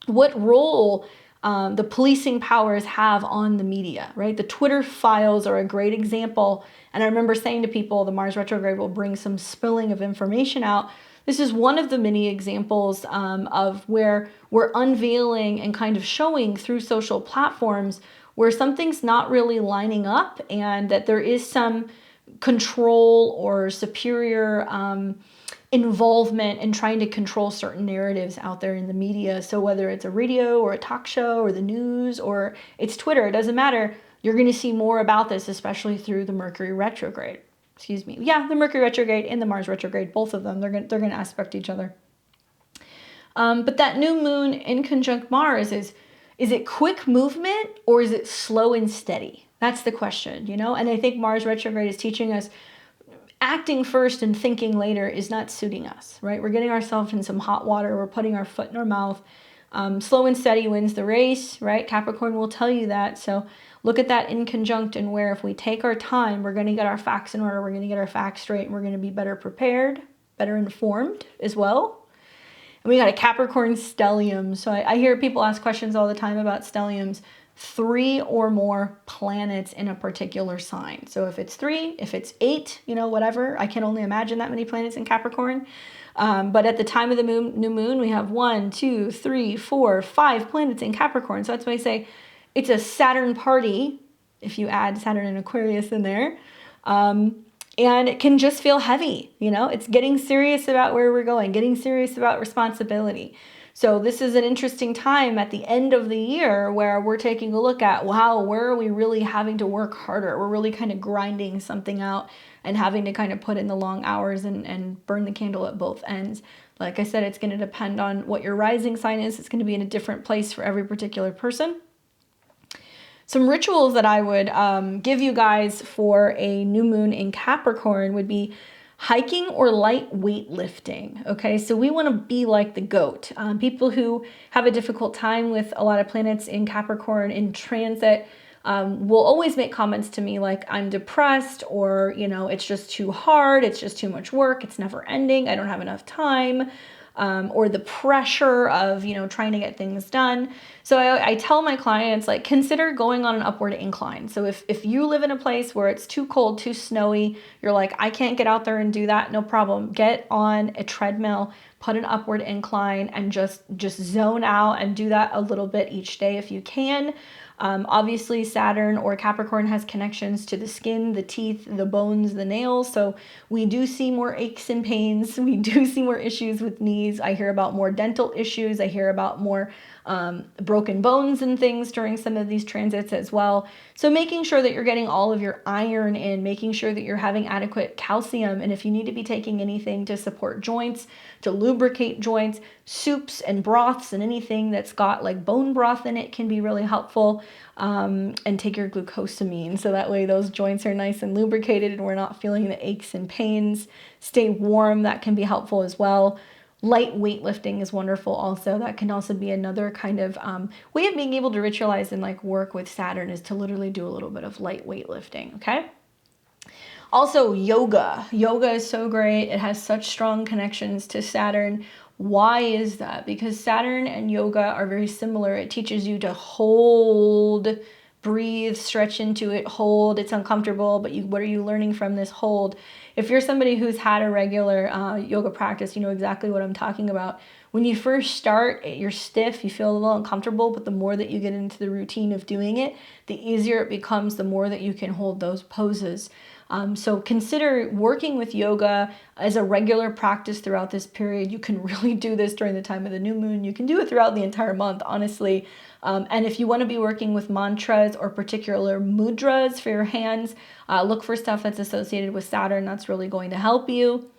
What role the policing powers have on the media, right? The Twitter files are a great example. And I remember saying to people, the Mars retrograde will bring some spilling of information out. This is one of the many examples of where we're unveiling and kind of showing through social platforms where something's not really lining up and that there is some control or superior involvement in trying to control certain narratives out there in the media. So whether it's a radio or a talk show or the news or it's Twitter, it doesn't matter. You're going to see more about this, especially through the Mercury retrograde. Excuse me. Yeah, the Mercury retrograde and the Mars retrograde, both of them, they're going to aspect each other. But that new moon in conjunct Mars is it quick movement or is it slow and steady? That's the question, And I think Mars retrograde is teaching us acting first and thinking later is not suiting us, right? We're getting ourselves in some hot water. We're putting our foot in our mouth. Slow and steady wins the race, right? Capricorn will tell you that. So look at that in conjunct and where if we take our time, we're going to get our facts in order. We're going to get our facts straight and we're going to be better prepared, better informed as well. And we got a Capricorn stellium. So I hear people ask questions all the time about stelliums. 3 or more planets in a particular sign. So if it's 3, if it's 8, whatever, I can only imagine that many planets in Capricorn. But at the time of the new moon, we have 1, 2, 3, 4, 5 planets in Capricorn. So that's why I say it's a Saturn party, if you add Saturn and Aquarius in there. And it can just feel heavy, it's getting serious about where we're going, getting serious about responsibility. So this is an interesting time at the end of the year where we're taking a look at, wow, where are we really having to work harder? We're really kind of grinding something out and having to kind of put in the long hours and burn the candle at both ends. Like I said, it's going to depend on what your rising sign is. It's going to be in a different place for every particular person. Some rituals that I would give you guys for a new moon in Capricorn would be hiking or light weightlifting. Okay, so we want to be like the goat. People who have a difficult time with a lot of planets in Capricorn in transit will always make comments to me like, I'm depressed, or, it's just too hard, it's just too much work, it's never ending, I don't have enough time. Or the pressure of, trying to get things done. So I tell my clients, like, consider going on an upward incline. So if you live in a place where it's too cold, too snowy, you're like, I can't get out there and do that, no problem. Get on a treadmill, put an upward incline, and just zone out and do that a little bit each day if you can. Obviously, Saturn or Capricorn has connections to the skin, the teeth, the bones, the nails. So we do see more aches and pains. We do see more issues with knees. I hear about more dental issues. I hear about more broken bones and things during some of these transits as well. So making sure that you're getting all of your iron in, making sure that you're having adequate calcium. And if you need to be taking anything to support joints, to lubricate joints, soups and broths and anything that's got like bone broth in it can be really helpful. And take your glucosamine so that way those joints are nice and lubricated and we're not feeling the aches and pains. Stay warm, that can be helpful as well. Light weightlifting is wonderful also. That can also be another kind of way of being able to ritualize and like work with Saturn, is to literally do a little bit of light weightlifting, okay? Also, yoga. Yoga is so great. It has such strong connections to Saturn. Why is that? Because Saturn and yoga are very similar. It teaches you to hold, breathe, stretch into it, hold. It's uncomfortable, but what are you learning from this hold? If you're somebody who's had a regular yoga practice, you know exactly what I'm talking about. When you first start, you're stiff, you feel a little uncomfortable, but the more that you get into the routine of doing it, the easier it becomes, the more that you can hold those poses. So consider working with yoga as a regular practice throughout this period. You can really do this during the time of the new moon. You can do it throughout the entire month, honestly. And if you want to be working with mantras or particular mudras for your hands, look for stuff that's associated with Saturn. That's really going to help you.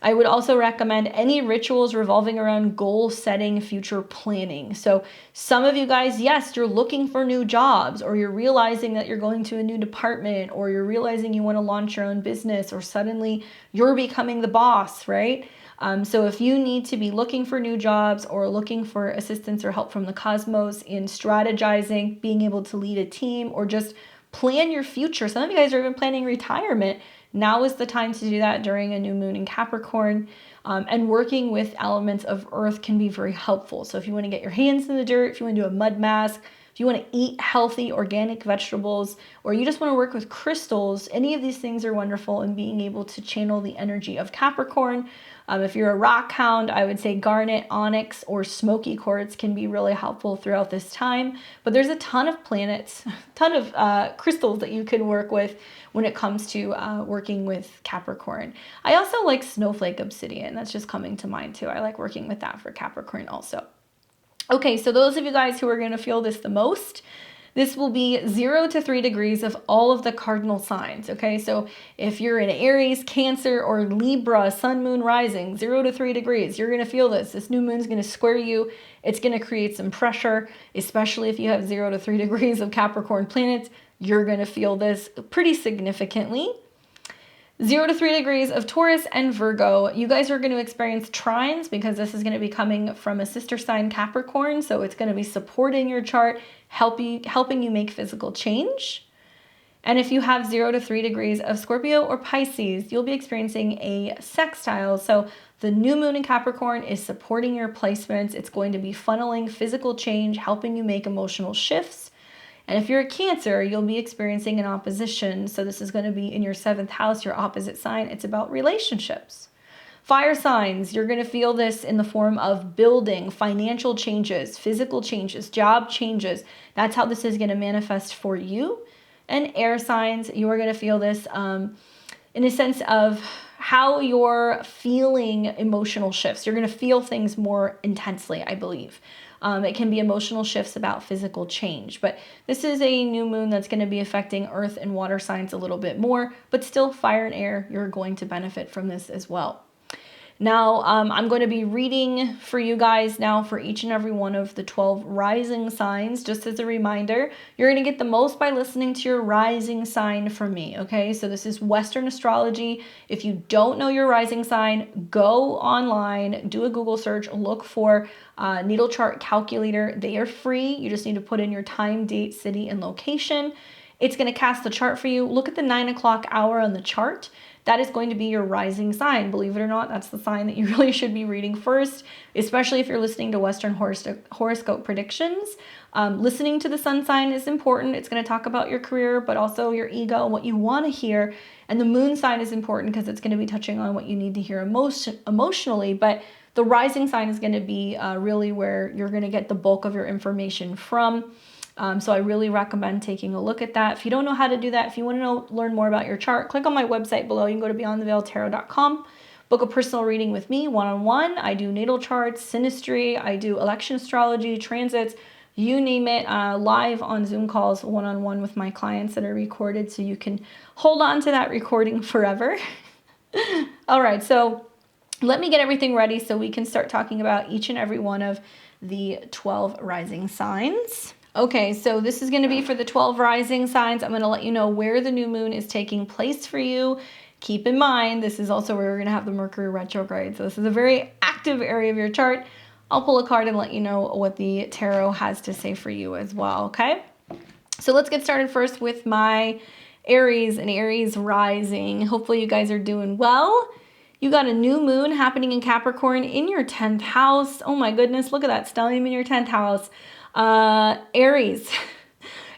I would also recommend any rituals revolving around goal setting, future planning. So some of you guys, yes, you're looking for new jobs, or you're realizing that you're going to a new department, or you're realizing you want to launch your own business, or suddenly you're becoming the boss, right? So if you need to be looking for new jobs or looking for assistance or help from the cosmos in strategizing, being able to lead a team, or just plan your future. Some of you guys are even planning retirement. Now is the time to do that during a new moon in Capricorn. And working with elements of earth can be very helpful. So if you want to get your hands in the dirt, if you want to do a mud mask, if you want to eat healthy organic vegetables, or you just want to work with crystals, any of these things are wonderful in being able to channel the energy of Capricorn. If you're a rock hound, I would say garnet, onyx, or smoky quartz can be really helpful throughout this time. But there's a ton of planets, a ton of crystals that you can work with when it comes to working with Capricorn. I also like snowflake obsidian. That's just coming to mind too. I like working with that for Capricorn also. Okay, so those of you guys who are going to feel this the most, this will be 0 to 3 degrees of all of the cardinal signs, okay? So if you're in Aries, Cancer, or Libra, Sun, Moon, Rising, 0 to 3 degrees, you're going to feel this. This new moon's going to square you. It's going to create some pressure, especially if you have 0 to 3 degrees of Capricorn planets. You're going to feel this pretty significantly. 0 to 3 degrees of Taurus and Virgo, you guys are going to experience trines because this is going to be coming from a sister sign Capricorn. So it's going to be supporting your chart, helping you make physical change. And if you have 0 to 3 degrees of Scorpio or Pisces, you'll be experiencing a sextile. So the new moon in Capricorn is supporting your placements. It's going to be funneling physical change, helping you make emotional shifts. And if you're a Cancer, you'll be experiencing an opposition. So this is going to be in your 7th house, your opposite sign. It's about relationships. Fire signs, you're going to feel this in the form of building, financial changes, physical changes, job changes. That's how this is going to manifest for you. And air signs, you are going to feel this in a sense of how you're feeling emotional shifts. You're going to feel things more intensely, I believe. It can be emotional shifts about physical change, but this is a new moon that's going to be affecting earth and water signs a little bit more, but still fire and air, you're going to benefit from this as well. Now, I'm going to be reading for you guys now for each and every one of the 12 rising signs. Just as a reminder, you're going to get the most by listening to your rising sign from me, okay? So this is Western astrology. If you don't know your rising sign, go online, do a Google search, look for natal chart calculator. They are free. You just need to put in your time, date, city, and location. It's going to cast the chart for you. Look at the 9 o'clock hour on the chart. That is going to be your rising sign. Believe it or not, that's the sign that you really should be reading first, especially if you're listening to Western horoscope predictions. Listening to the sun sign is important. It's going to talk about your career, but also your ego and what you want to hear. And the moon sign is important because it's going to be touching on what you need to hear emotionally. But the rising sign is going to be really where you're going to get the bulk of your information from. So I really recommend taking a look at that. If you don't know how to do that, if you want to learn more about your chart, click on my website below. You can go to beyondtheveiltarot.com, book a personal reading with me one-on-one. I do natal charts, synastry, I do election astrology, transits, you name it, live on Zoom calls one-on-one with my clients that are recorded, so you can hold on to that recording forever. All right, so let me get everything ready so we can start talking about each and every one of the 12 rising signs. Okay, so this is going to be for the 12 rising signs. I'm going to let you know where the new moon is taking place for you. Keep in mind, this is also where we're going to have the Mercury retrograde. So this is a very active area of your chart. I'll pull a card and let you know what the tarot has to say for you as well, okay? So let's get started first with my Aries and Aries rising. Hopefully you guys are doing well. You got a new moon happening in Capricorn in your 10th house. Oh my goodness, look at that stellium in your 10th house. Aries,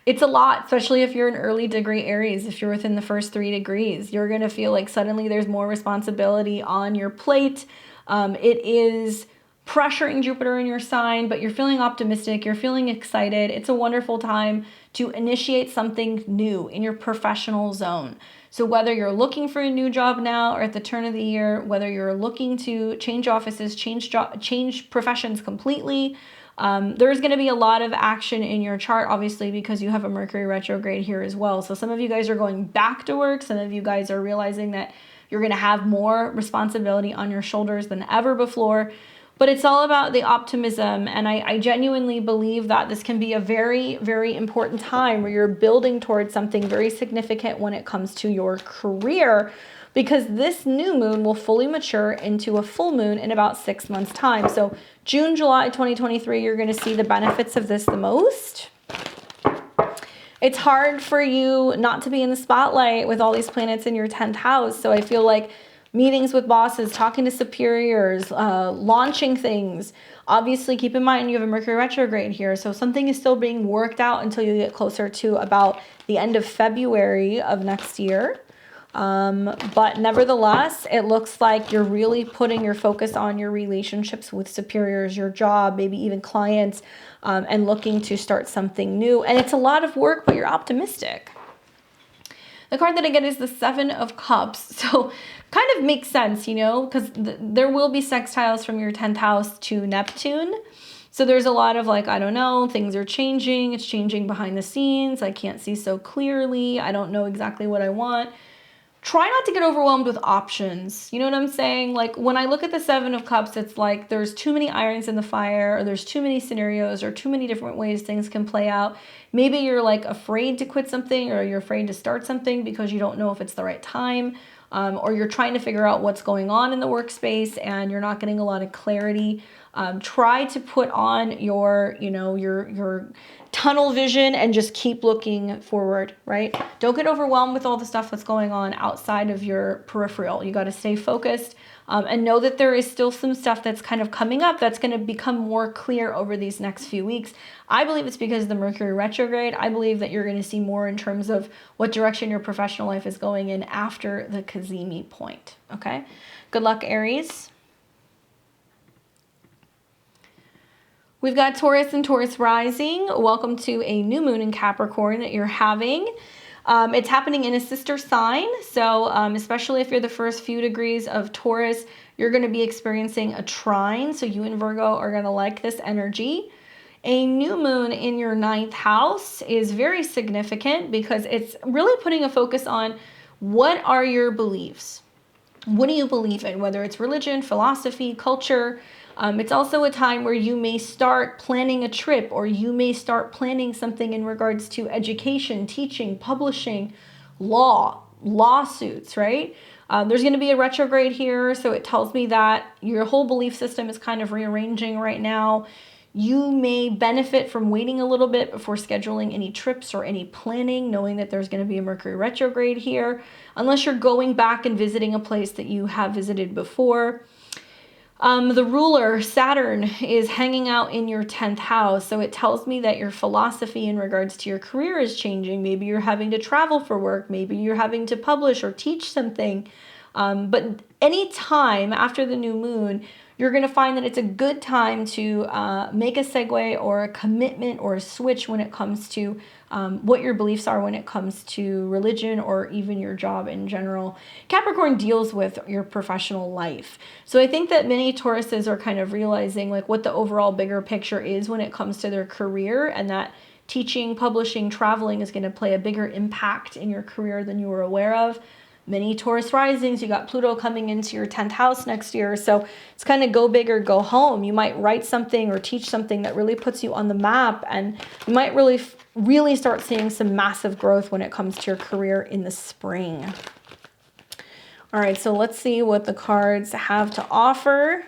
it's a lot, especially if you're an early degree Aries. If you're within the first 3 degrees, you're going to feel like suddenly there's more responsibility on your plate. It is pressuring Jupiter in your sign, but you're feeling optimistic. You're feeling excited. It's a wonderful time to initiate something new in your professional zone. So whether you're looking for a new job now or at the turn of the year, whether you're looking to change offices, change professions completely, there's going to be a lot of action in your chart, obviously, because you have a Mercury retrograde here as well. So some of you guys are going back to work. Some of you guys are realizing that You're going to have more responsibility on your shoulders than ever before. But it's all about the optimism. And I genuinely believe that this can be a very, very important time where you're building towards something very significant when it comes to your career, because this new moon will fully mature into a full moon in about 6 months' time. So June, July 2023, you're going to see the benefits of this the most. It's hard for you not to be in the spotlight with all these planets in your 10th house. So I feel like meetings with bosses, talking to superiors, launching things. Obviously, keep in mind you have a Mercury retrograde here, so something is still being worked out until you get closer to about the end of February of next year. But nevertheless, it looks like you're really putting your focus on your relationships with superiors, your job, maybe even clients, and looking to start something new. And it's a lot of work, but you're optimistic. The card that I get is the Seven of Cups. So kind of makes sense, you know, because there will be sextiles from your 10th house to Neptune. So there's a lot of like, I don't know, things are changing. It's changing behind the scenes. I can't see so clearly. I don't know exactly what I want. Try not to get overwhelmed with options. You know what I'm saying? Like when I look at the Seven of Cups, it's like there's too many irons in the fire, or there's too many scenarios, or too many different ways things can play out. Maybe you're like afraid to quit something, or you're afraid to start something because you don't know if it's the right time, or you're trying to figure out what's going on in the workspace and you're not getting a lot of clarity. Try to put on your, you know, your tunnel vision and just keep looking forward, right? Don't get overwhelmed with all the stuff that's going on outside of your peripheral. You got to stay focused and know that there is still some stuff that's kind of coming up that's going to become more clear over these next few weeks. I believe it's because of the Mercury retrograde. I believe that you're going to see more in terms of what direction your professional life is going in after the Cazimi point, okay? Good luck, Aries. We've got Taurus and Taurus rising. Welcome to a new moon in Capricorn that you're having. It's happening in a sister sign. So especially if you're the first few degrees of Taurus, you're going to be experiencing a trine. So you and Virgo are going to like this energy. A new moon in your 9th house is very significant because it's really putting a focus on what are your beliefs? What do you believe in? Whether it's religion, philosophy, culture. It's also a time where you may start planning a trip, or you may start planning something in regards to education, teaching, publishing, lawsuits, right? There's going to be a retrograde here, so it tells me that your whole belief system is kind of rearranging right now. You may benefit from waiting a little bit before scheduling any trips or any planning, knowing that there's going to be a Mercury retrograde here, unless you're going back and visiting a place that you have visited before. The ruler, Saturn, is hanging out in your 10th house. So it tells me that your philosophy in regards to your career is changing. Maybe you're having to travel for work. Maybe you're having to publish or teach something. But any time after the new moon, you're going to find that it's a good time to make a segue or a commitment or a switch when it comes to what your beliefs are when it comes to religion or even your job in general. Capricorn deals with your professional life. So I think that many Tauruses are kind of realizing like what the overall bigger picture is when it comes to their career, and that teaching, publishing, traveling is going to play a bigger impact in your career than you were aware of. Many Taurus risings, you got Pluto coming into your 10th house next year. So it's kind of go big or go home. You might write something or teach something that really puts you on the map, and you might really start seeing some massive growth when it comes to your career in the spring. All right, so let's see what the cards have to offer.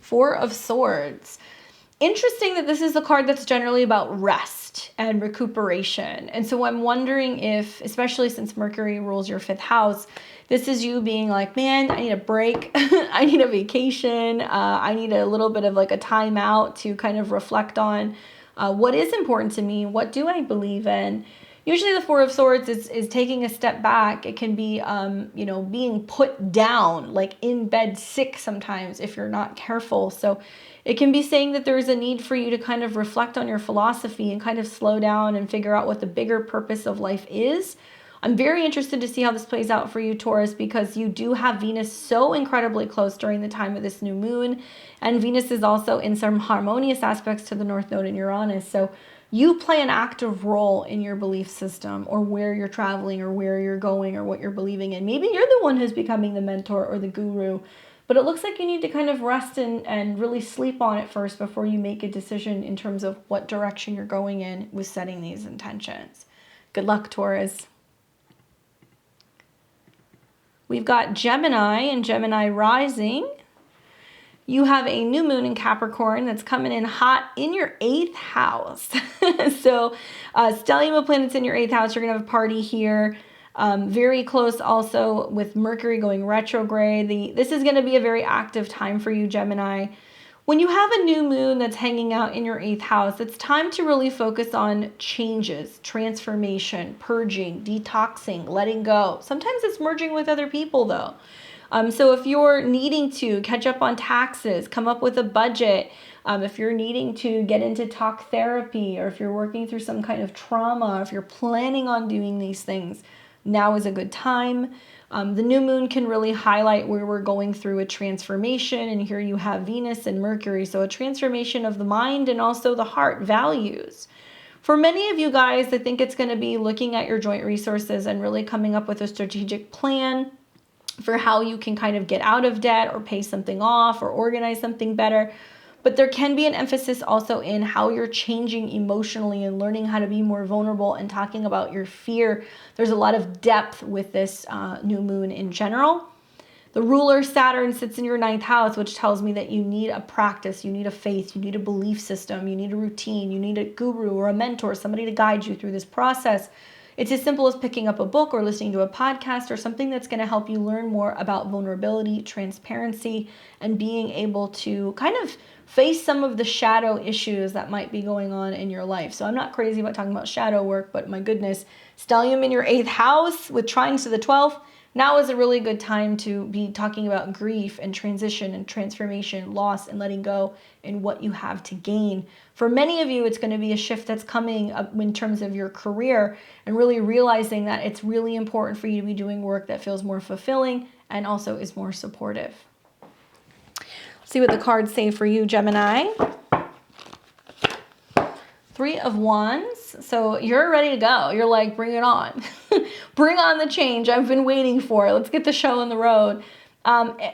Four of Swords. Interesting that this is a card that's generally about rest and recuperation. And so I'm wondering if, especially since Mercury rules your 5th house, this is you being like, man, I need a break. I need a vacation. I need a little bit of like a time out to kind of reflect on what is important to me. What do I believe in? Usually the Four of Swords is taking a step back. It can be, you know, being put down, like in bed sick sometimes if you're not careful. So it can be saying that there is a need for you to kind of reflect on your philosophy and kind of slow down and figure out what the bigger purpose of life is. I'm very interested to see how this plays out for you, Taurus, because you do have Venus so incredibly close during the time of this new moon. And Venus is also in some harmonious aspects to the North Node in Uranus. So you play an active role in your belief system, or where you're traveling, or where you're going, or what you're believing in. Maybe you're the one who's becoming the mentor or the guru, but it looks like you need to kind of rest and really sleep on it first before you make a decision in terms of what direction you're going in with setting these intentions. Good luck, Taurus. We've got Gemini and Gemini rising. You have a new moon in Capricorn that's coming in hot in your 8th house. So stellium of planets in your 8th house. You're going to have a party here. Very close also with Mercury going retrograde. This is going to be a very active time for you, Gemini. When you have a new moon that's hanging out in your 8th house, it's time to really focus on changes, transformation, purging, detoxing, letting go. Sometimes it's merging with other people though. So if you're needing to catch up on taxes, come up with a budget, if you're needing to get into talk therapy, or if you're working through some kind of trauma, if you're planning on doing these things, now is a good time. The new moon can really highlight where we're going through a transformation, and here you have Venus and Mercury, so a transformation of the mind and also the heart values. For many of you guys, I think it's going to be looking at your joint resources and really coming up with a strategic plan for how you can kind of get out of debt or pay something off or organize something better. But there can be an emphasis also in how you're changing emotionally and learning how to be more vulnerable and talking about your fear. There's a lot of depth with this new moon in general. The ruler Saturn sits in your 9th house, which tells me that you need a practice, you need a faith, you need a belief system, you need a routine, you need a guru or a mentor, somebody to guide you through this process. It's as simple as picking up a book or listening to a podcast or something that's going to help you learn more about vulnerability, transparency, and being able to kind of face some of the shadow issues that might be going on in your life. So I'm not crazy about talking about shadow work, but my goodness, stellium in your 8th house with trines to the 12th, now is a really good time to be talking about grief and transition and transformation, loss and letting go, and what you have to gain. For many of you, it's going to be a shift that's coming up in terms of your career, and really realizing that it's really important for you to be doing work that feels more fulfilling and also is more supportive. Let's see what the cards say for you, Gemini. 3 of Wands. So you're ready to go. You're like, bring it on. Bring on the change I've been waiting for. Let's get the show on the road.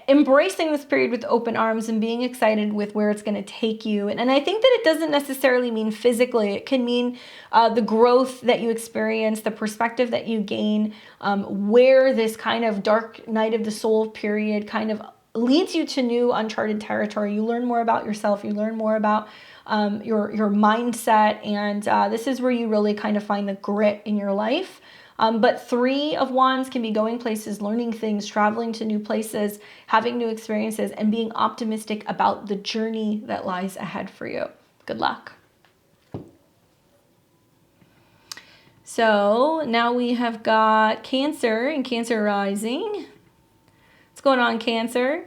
Embracing this period with open arms and being excited with where it's going to take you. And I think that it doesn't necessarily mean physically. It can mean the growth that you experience, the perspective that you gain, where this kind of dark night of the soul period kind of leads you to new uncharted territory. You learn more about yourself. You learn more about your mindset. And this is where you really kind of find the grit in your life. But 3 of Wands can be going places, learning things, traveling to new places, having new experiences, and being optimistic about the journey that lies ahead for you. Good luck. So now we have got Cancer and Cancer rising. What's going on, Cancer?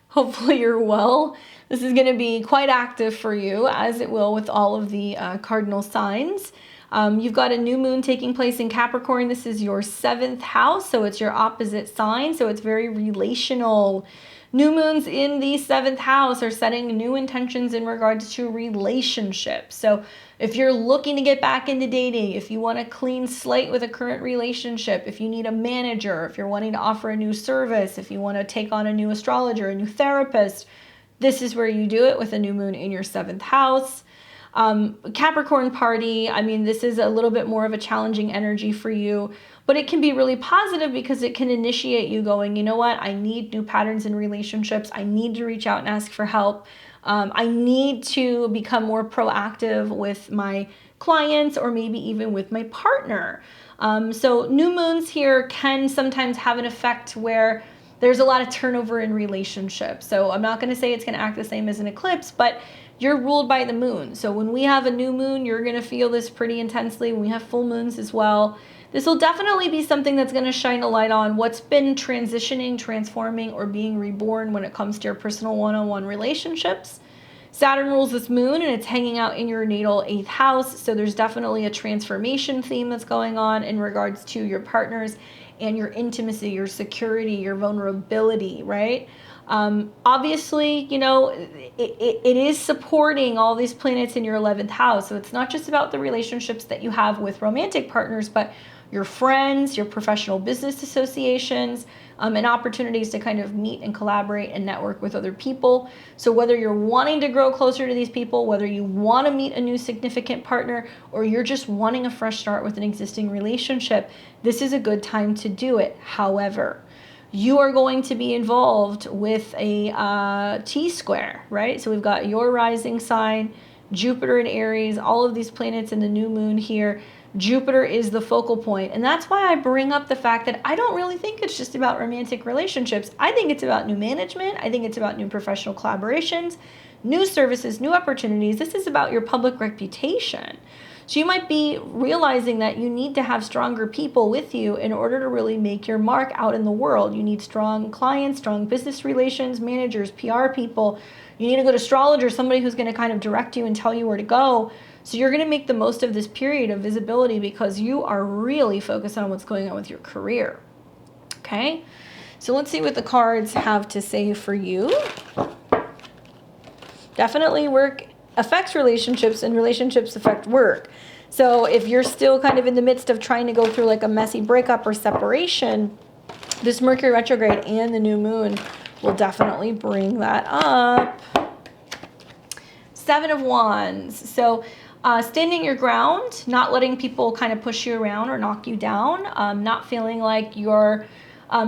Hopefully you're well. This is going to be quite active for you, as it will with all of the cardinal signs. You've got a new moon taking place in Capricorn. This is your 7th house, so it's your opposite sign, so it's very relational. New moons in the 7th house are setting new intentions in regards to relationships. So if you're looking to get back into dating, if you want a clean slate with a current relationship, if you need a manager, if you're wanting to offer a new service, if you want to take on a new astrologer, a new therapist, this is where you do it with a new moon in your 7th house. Capricorn party, I mean, this is a little bit more of a challenging energy for you, but it can be really positive because it can initiate you going, you know what, I need new patterns in relationships. I need to reach out and ask for help. I need to become more proactive with my clients, or maybe even with my partner. So new moons here can sometimes have an effect where there's a lot of turnover in relationships. So I'm not going to say it's going to act the same as an eclipse, but you're ruled by the moon. So when we have a new moon, you're going to feel this pretty intensely. When we have full moons as well, this will definitely be something that's going to shine a light on what's been transitioning, transforming, or being reborn when it comes to your personal one-on-one relationships. Saturn rules this moon, and it's hanging out in your natal 8th house. So there's definitely a transformation theme that's going on in regards to your partners and your intimacy, your security, your vulnerability, right? Obviously, you know, it is supporting all these planets in your 11th house. So it's not just about the relationships that you have with romantic partners, but your friends, your professional business associations, and opportunities to kind of meet and collaborate and network with other people. So whether you're wanting to grow closer to these people, whether you want to meet a new significant partner, or you're just wanting a fresh start with an existing relationship, this is a good time to do it. However, you are going to be involved with a T-square, right? So we've got your rising sign, Jupiter in Aries, all of these planets in the new moon here. Jupiter is the focal point. And that's why I bring up the fact that I don't really think it's just about romantic relationships. I think it's about new management. I think it's about new professional collaborations, new services, new opportunities. This is about your public reputation. So you might be realizing that you need to have stronger people with you in order to really make your mark out in the world. You need strong clients, strong business relations, managers, PR people. You need a good astrologer, somebody who's going to kind of direct you and tell you where to go. So you're going to make the most of this period of visibility because you are really focused on what's going on with your career. Okay? So let's see what the cards have to say for you. Definitely work affects relationships, and relationships affect work. So if you're still kind of in the midst of trying to go through like a messy breakup or separation, this Mercury retrograde and the new moon will definitely bring that up. Seven of Wands. So standing your ground, not letting people kind of push you around or knock you down, not feeling like you're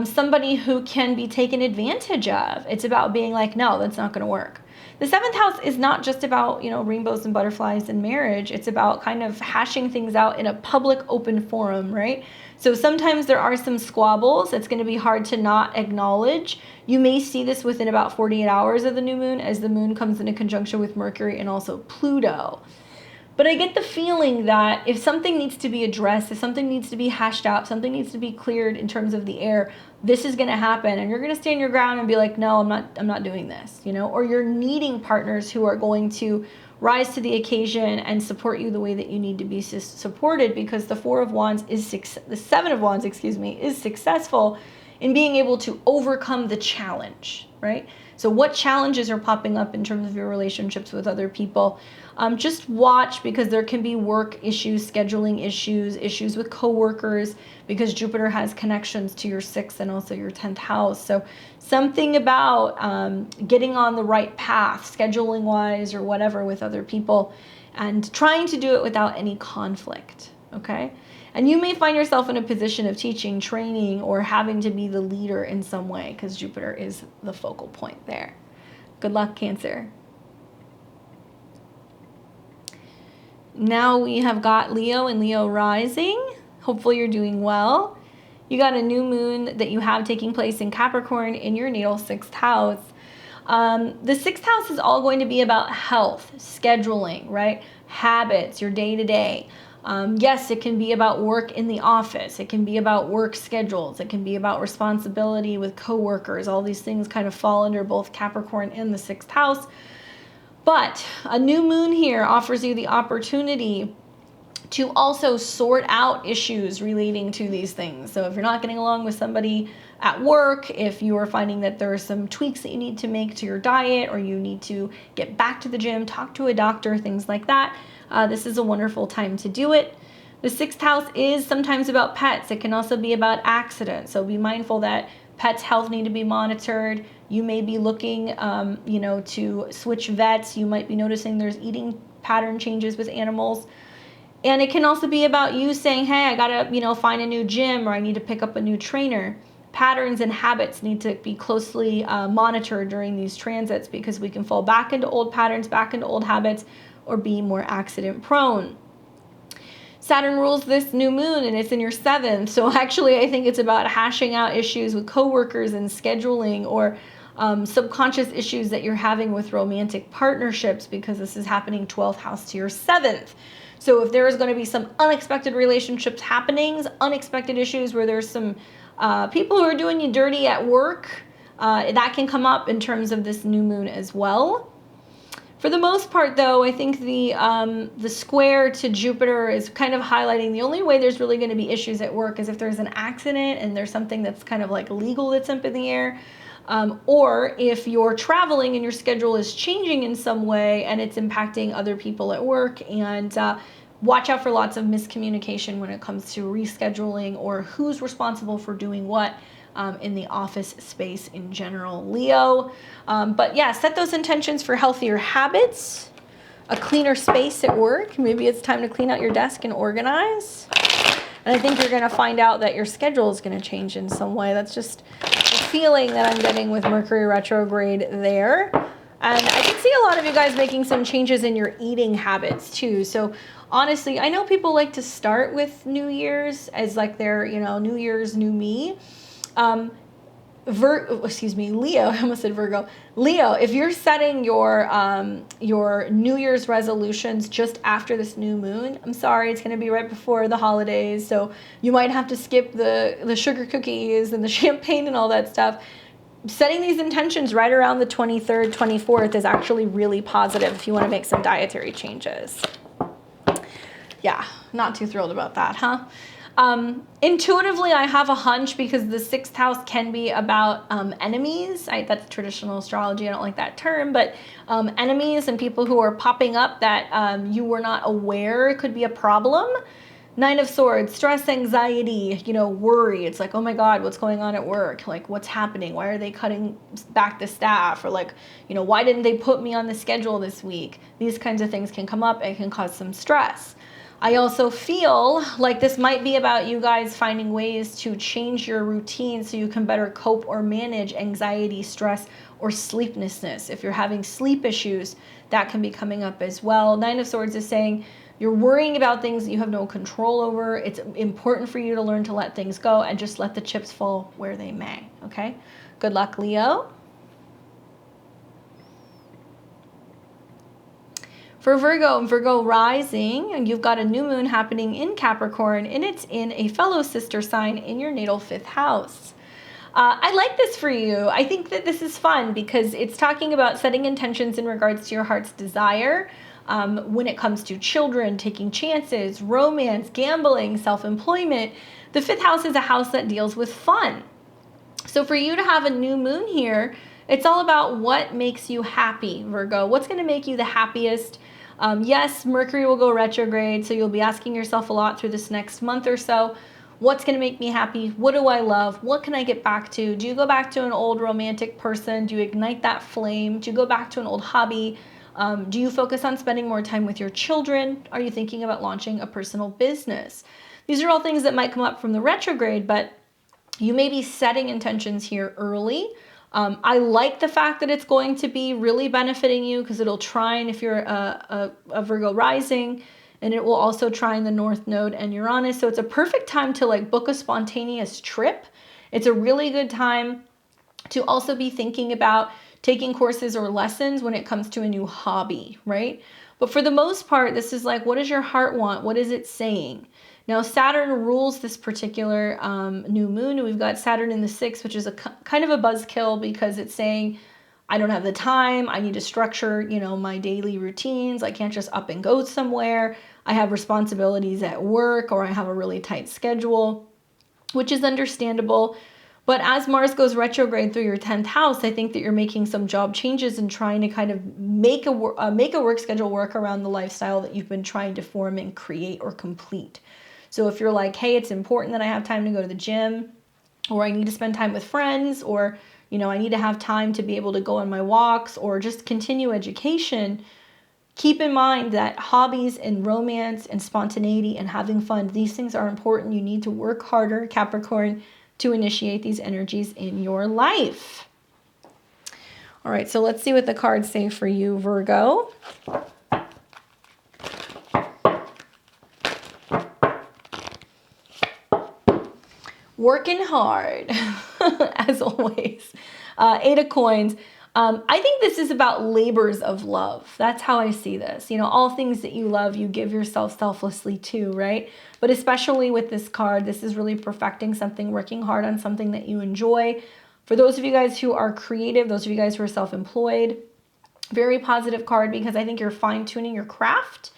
somebody who can be taken advantage of. It's about being like, no, that's not going to work. The 7th house is not just about, you know, rainbows and butterflies and marriage. It's about kind of hashing things out in a public open forum, right? So sometimes there are some squabbles. It's going to be hard to not acknowledge. You may see this within about 48 hours of the new moon as the moon comes into conjunction with Mercury and also Pluto. But I get the feeling that if something needs to be addressed, if something needs to be hashed out, something needs to be cleared in terms of the air, this is going to happen. And you're going to stand your ground and be like, no, I'm not doing this, you know, or you're needing partners who are going to rise to the occasion and support you the way that you need to be supported, because the 4 of Wands is the 7 of Wands, is successful in being able to overcome the challenge, right? So what challenges are popping up in terms of your relationships with other people? Just watch, because there can be work issues, scheduling issues, issues with coworkers, because Jupiter has connections to your 6th and also your 10th house. So something about getting on the right path, scheduling wise or whatever, with other people, and trying to do it without any conflict, okay? And you may find yourself in a position of teaching, training, or having to be the leader in some way, because Jupiter is the focal point there. Good luck, Cancer. Now we have got Leo and Leo rising. Hopefully you're doing well. You got a new moon that you have taking place in Capricorn in your natal 6th house. The 6th house is all going to be about health, scheduling, right? Habits, your day-to-day. Yes, it can be about work in the office. It can be about work schedules. It can be about responsibility with coworkers. All these things kind of fall under both Capricorn and the 6th house. But a new moon here offers you the opportunity to also sort out issues relating to these things. So if you're not getting along with somebody at work, if you are finding that there are some tweaks that you need to make to your diet, or you need to get back to the gym, talk to a doctor, things like that, this is a wonderful time to do it. The 6th house is sometimes about pets. It can also be about accidents. So be mindful that pets' health need to be monitored. You may be looking, to switch vets. You might be noticing there's eating pattern changes with animals. And it can also be about you saying, hey, I gotta, find a new gym, or I need to pick up a new trainer. Patterns and habits need to be closely monitored during these transits, because we can fall back into old patterns, back into old habits, or be more accident prone. Saturn rules this new moon, and it's in your 7th. So actually, I think it's about hashing out issues with coworkers and scheduling, or subconscious issues that you're having with romantic partnerships, because this is happening 12th house to your 7th. So if there is going to be some unexpected relationships happenings, unexpected issues where there's some people who are doing you dirty at work, that can come up in terms of this new moon as well. For the most part, though, I think the square to Jupiter is kind of highlighting the only way there's really going to be issues at work is if there's an accident and there's something that's kind of like legal that's up in the air. Or if you're traveling and your schedule is changing in some way and it's impacting other people at work, and watch out for lots of miscommunication when it comes to rescheduling or who's responsible for doing what in the office space in general, Leo. But yeah, set those intentions for healthier habits, a cleaner space at work. Maybe it's time to clean out your desk and organize. And I think you're going to find out that your schedule is going to change in some way. That's just the feeling that I'm getting with Mercury retrograde there. And I can see a lot of you guys making some changes in your eating habits too. So honestly, I know people like to start with New Year's as like their, you know, New Year's, new me. Leo, I almost said Virgo. Leo, if you're setting your New Year's resolutions just after this new moon, I'm sorry, it's going to be right before the holidays, so you might have to skip the sugar cookies and the champagne and all that stuff. Setting these intentions right around the 23rd, 24th is actually really positive if you want to make some dietary changes. Yeah, not too thrilled about that, huh? Intuitively, I have a hunch because the 6th house can be about enemies. That's traditional astrology. I don't like that term, but enemies and people who are popping up that you were not aware could be a problem. 9 of Swords, stress, anxiety, you know, worry. It's like, oh my God, what's going on at work? Like, what's happening? Why are they cutting back the staff? Or like, you know, why didn't they put me on the schedule this week? These kinds of things can come up and can cause some stress. I also feel like this might be about you guys finding ways to change your routine so you can better cope or manage anxiety, stress, or sleeplessness. If you're having sleep issues, that can be coming up as well. 9 of Swords is saying you're worrying about things that you have no control over. It's important for you to learn to let things go and just let the chips fall where they may, okay? Good luck, Leo. For Virgo and Virgo rising, and you've got a new moon happening in Capricorn, and it's in a fellow sister sign in your natal 5th house. I like this for you. I think that this is fun because it's talking about setting intentions in regards to your heart's desire when it comes to children, taking chances, romance, gambling, self-employment. The 5th house is a house that deals with fun. So for you to have a new moon here, it's all about what makes you happy, Virgo. What's going to make you the happiest? Yes, Mercury will go retrograde, so you'll be asking yourself a lot through this next month or so. What's going to make me happy? What do I love? What can I get back to? Do you go back to an old romantic person? Do you ignite that flame? Do you go back to an old hobby? Do you focus on spending more time with your children? Are you thinking about launching a personal business? These are all things that might come up from the retrograde, but you may be setting intentions here early. I like the fact that it's going to be really benefiting you because it'll trine if you're a Virgo rising, and it will also trine the North Node and Uranus. So it's a perfect time to like book a spontaneous trip. It's a really good time to also be thinking about taking courses or lessons when it comes to a new hobby, right? But for the most part, this is like, what does your heart want? What is it saying? Now, Saturn rules this particular new moon. We've got Saturn in the 6th, which is a kind of a buzzkill because it's saying, I don't have the time. I need to structure, you know, my daily routines. I can't just up and go somewhere. I have responsibilities at work, or I have a really tight schedule, which is understandable. But as Mars goes retrograde through your 10th house, I think that you're making some job changes and trying to kind of make a work schedule work around the lifestyle that you've been trying to form and create or complete. So if you're like, hey, it's important that I have time to go to the gym, or I need to spend time with friends, or, you know, I need to have time to be able to go on my walks or just continue education, keep in mind that hobbies and romance and spontaneity and having fun, these things are important. You need to work harder, Capricorn, to initiate these energies in your life. All right, so let's see what the cards say for you, Virgo. Working hard, as always. 8 of Coins. I think this is about labors of love. That's how I see this. You know, all things that you love, you give yourself selflessly to, right? But especially with this card, this is really perfecting something, working hard on something that you enjoy. For those of you guys who are creative, those of you guys who are self-employed, very positive card because I think you're fine-tuning your craft.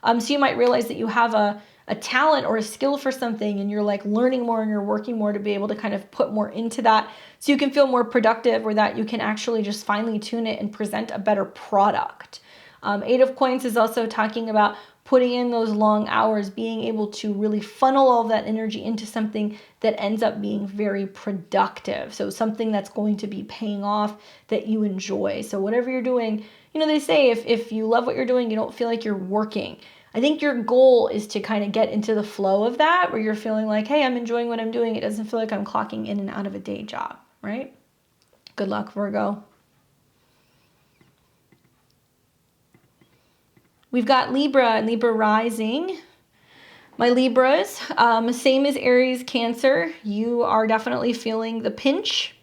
So you might realize that you have a a talent or a skill for something, and you're like learning more and you're working more to be able to kind of put more into that so you can feel more productive, or that you can actually just finely tune it and present a better product. Eight of Coins is also talking about putting in those long hours, being able to really funnel all of that energy into something that ends up being very productive. So something that's going to be paying off, that you enjoy. So whatever you're doing, you know, they say if you love what you're doing, you don't feel like you're working. I think your goal is to kind of get into the flow of that, where you're feeling like, hey, I'm enjoying what I'm doing. It doesn't feel like I'm clocking in and out of a day job, right? Good luck, Virgo. We've got Libra and Libra rising. My Libras, same as Aries, Cancer, you are definitely feeling the pinch.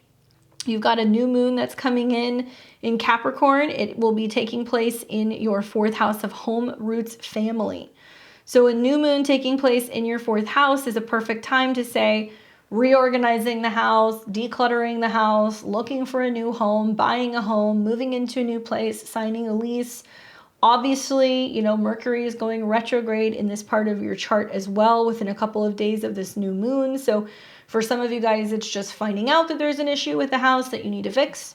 You've got a new moon that's coming in Capricorn. It will be taking place in your 4th house of home, roots, family. So a new moon taking place in your 4th house is a perfect time to say, reorganizing the house, decluttering the house, looking for a new home, buying a home, moving into a new place, signing a lease. Obviously, you know, Mercury is going retrograde in this part of your chart as well within a couple of days of this new moon. So for some of you guys, it's just finding out that there's an issue with the house that you need to fix.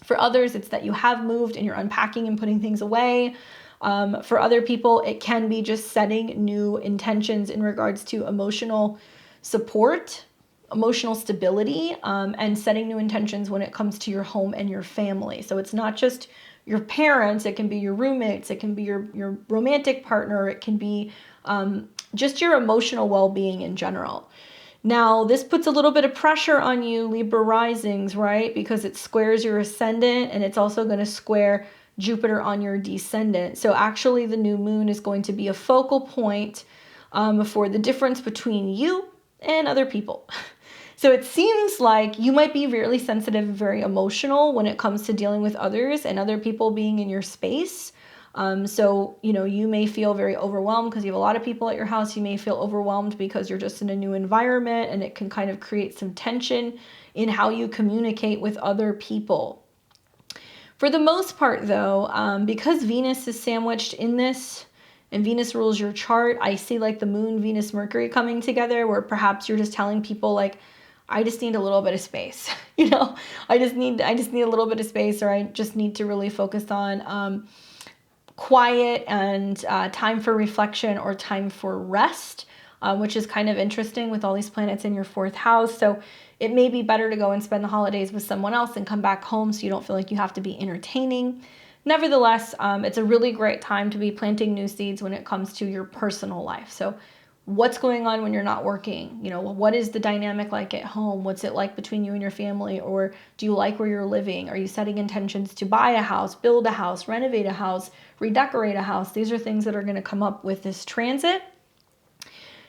For others, it's that you have moved and you're unpacking and putting things away. For other people, it can be just setting new intentions in regards to emotional support, emotional stability, and setting new intentions when it comes to your home and your family. So it's not just your parents, it can be your roommates, it can be your romantic partner, it can be just your emotional well-being in general. Now, this puts a little bit of pressure on you, Libra risings, right? Because it squares your ascendant, and it's also going to square Jupiter on your descendant. So actually, the new moon is going to be a focal point for the difference between you and other people. So it seems like you might be really sensitive, very emotional when it comes to dealing with others and other people being in your space. So, you know, you may feel very overwhelmed because you have a lot of people at your house. You may feel overwhelmed because you're just in a new environment, and it can kind of create some tension in how you communicate with other people. For the most part, though, because Venus is sandwiched in this, and Venus rules your chart, I see like the moon, Venus, Mercury coming together, where perhaps you're just telling people like, I just need a little bit of space. You know, I just need a little bit of space, or I just need to really focus on quiet and time for reflection or time for rest, which is kind of interesting with all these planets in your 4th house. So it may be better to go and spend the holidays with someone else and come back home so you don't feel like you have to be entertaining. Nevertheless, it's a really great time to be planting new seeds when it comes to your personal life. So what's going on when you're not working? You know, what is the dynamic like at home? What's it like between you and your family? Or do you like where you're living? Are you setting intentions to buy a house, build a house, renovate a house, redecorate a house? These are things that are going to come up with this transit.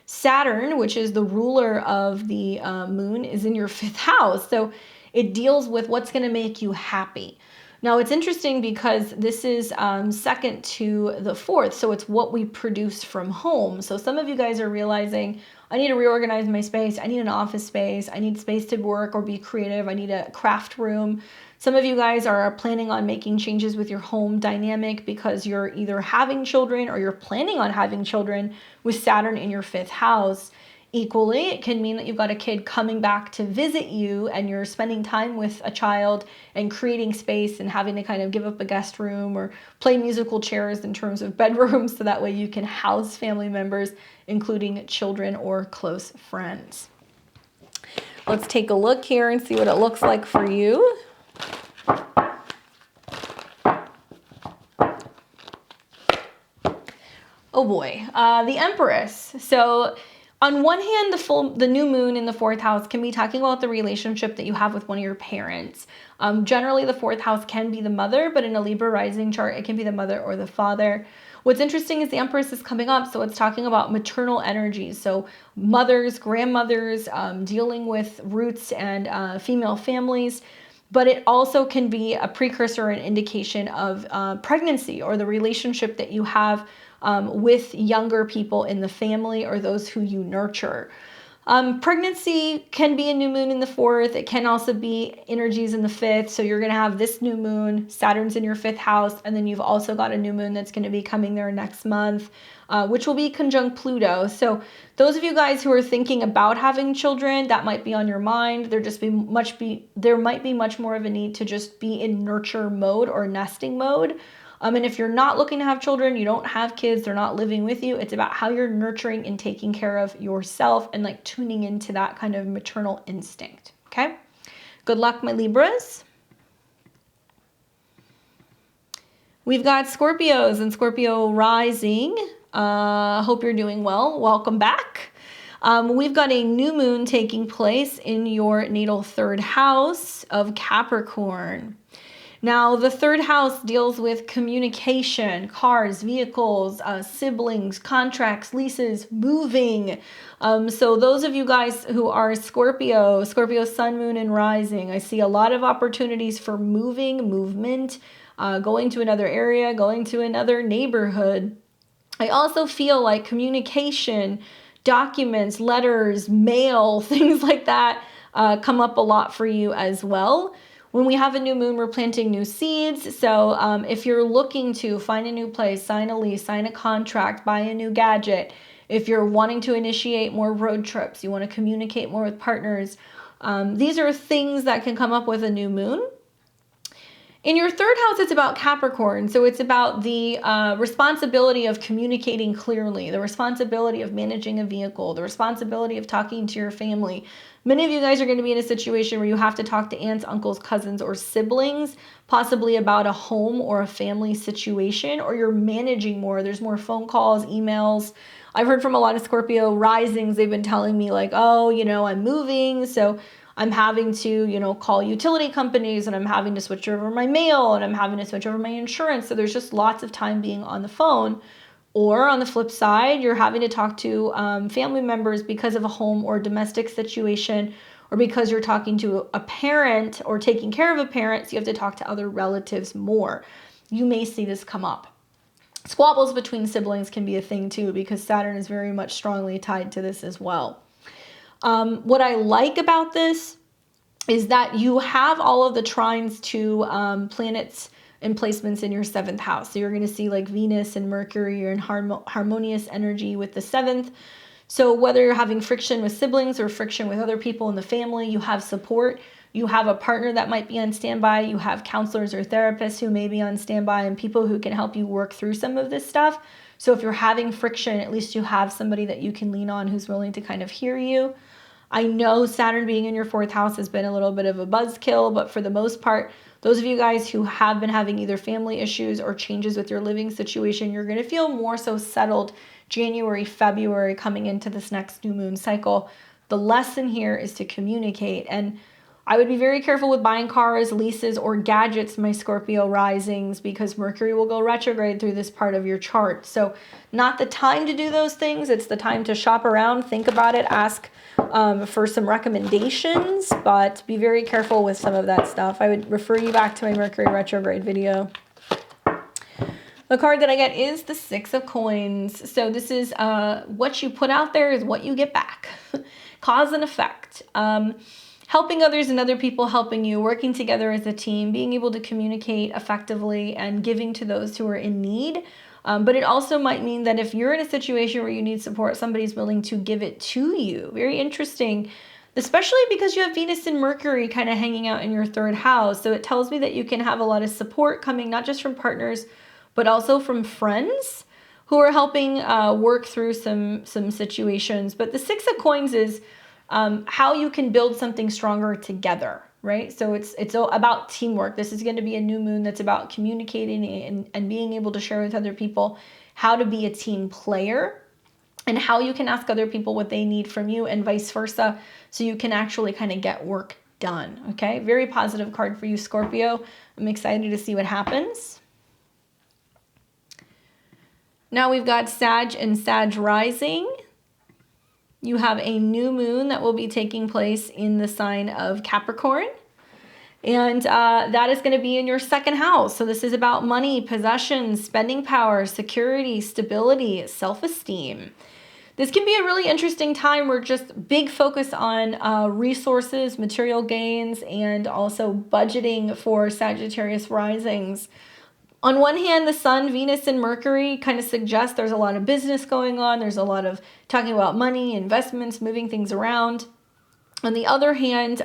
Saturn, which is the ruler of the moon, is in your 5th house. So it deals with what's going to make you happy. Now, it's interesting because this is second to the 4th, so it's what we produce from home. So some of you guys are realizing, I need to reorganize my space. I need an office space. I need space to work or be creative. I need a craft room. Some of you guys are planning on making changes with your home dynamic because you're either having children or you're planning on having children with Saturn in your 5th house. Equally, it can mean that you've got a kid coming back to visit you and you're spending time with a child and creating space and having to kind of give up a guest room or play musical chairs in terms of bedrooms so that way you can house family members, including children or close friends. Let's take a look here and see what it looks like for you. Oh boy, the Empress. So on one hand, the new moon in the 4th house can be talking about the relationship that you have with one of your parents. Generally, the 4th house can be the mother, but in a Libra rising chart, it can be the mother or the father. What's interesting is the Empress is coming up, so it's talking about maternal energies. So mothers, grandmothers, dealing with roots and female families. But it also can be a precursor and indication of pregnancy or the relationship that you have with younger people in the family or those who you nurture. Pregnancy can be a new moon in the 4th. It can also be energies in the 5th. So you're going to have this new moon, Saturn's in your 5th house, and then you've also got a new moon that's going to be coming there next month, which will be conjunct Pluto. So those of you guys who are thinking about having children, that might be on your mind. There might be much more of a need to just be in nurture mode or nesting mode. And if you're not looking to have children, you don't have kids, they're not living with you, it's about how you're nurturing and taking care of yourself and like tuning into that kind of maternal instinct, okay? Good luck, my Libras. We've got Scorpios and Scorpio rising. Hope you're doing well. Welcome back. We've got a new moon taking place in your natal 3rd house of Capricorn. Now, the 3rd house deals with communication, cars, vehicles, siblings, contracts, leases, moving. So those of you guys who are Scorpio sun, moon, and rising, I see a lot of opportunities for movement, going to another area, going to another neighborhood. I also feel like communication, documents, letters, mail, things like that come up a lot for you as well. When we have a new moon, we're planting new seeds. So if you're looking to find a new place, sign a lease, sign a contract, buy a new gadget, if you're wanting to initiate more road trips, you want to communicate more with partners, these are things that can come up with a new moon. In your 3rd house, it's about Capricorn. So it's about the responsibility of communicating clearly, the responsibility of managing a vehicle, the responsibility of talking to your family. Many of you guys are going to be in a situation where you have to talk to aunts, uncles, cousins, or siblings, possibly about a home or a family situation, or you're managing more. There's more phone calls, emails. I've heard from a lot of Scorpio risings. They've been telling me like, oh, I'm moving. So I'm having to, call utility companies, and I'm having to switch over my mail, and I'm having to switch over my insurance. So there's just lots of time being on the phone. Or on the flip side, you're having to talk to family members because of a home or domestic situation, or because you're talking to a parent or taking care of a parent, so you have to talk to other relatives more. You may see this come up. Squabbles between siblings can be a thing too, because Saturn is very much strongly tied to this as well. What I like about this is that you have all of the trines to planets and placements in your 7th house. So you're going to see like Venus and Mercury are in harmonious energy with the 7th. So whether you're having friction with siblings or friction with other people in the family, you have support. You have a partner that might be on standby. You have counselors or therapists who may be on standby, and people who can help you work through some of this stuff. So if you're having friction, at least you have somebody that you can lean on who's willing to kind of hear you. I know Saturn being in your 4th house has been a little bit of a buzzkill, but for the most part, those of you guys who have been having either family issues or changes with your living situation, you're going to feel more so settled January, February coming into this next new moon cycle. The lesson here is to communicate, and I would be very careful with buying cars, leases, or gadgets, my Scorpio risings, because Mercury will go retrograde through this part of your chart. So not the time to do those things. It's the time to shop around, think about it, ask for some recommendations, but be very careful with some of that stuff. I would refer you back to my Mercury retrograde video. The card that I get is the 6 of Coins. So this is what you put out there is what you get back. Cause and effect. Helping others and other people helping you, working together as a team, being able to communicate effectively, and giving to those who are in need. But it also might mean that if you're in a situation where you need support, somebody's willing to give it to you. Very interesting, especially because you have Venus and Mercury kind of hanging out in your 3rd house. So it tells me that you can have a lot of support coming, not just from partners, but also from friends who are helping work through some situations. But the 6 of Coins is how you can build something stronger together, right? So it's about teamwork. This is going to be a new moon that's about communicating and being able to share with other people how to be a team player, and how you can ask other people what they need from you and vice versa, so you can actually kind of get work done, okay? Very positive card for you, Scorpio. I'm excited to see what happens. Now we've got Sag and Sag rising. You have a new moon that will be taking place in the sign of Capricorn. And that is going to be in your 2nd house. So this is about money, possessions, spending power, security, stability, self-esteem. This can be a really interesting time where just big focus on resources, material gains, and also budgeting for Sagittarius risings. On one hand, the Sun, Venus, and Mercury kind of suggest there's a lot of business going on. There's a lot of talking about money, investments, moving things around. On the other hand,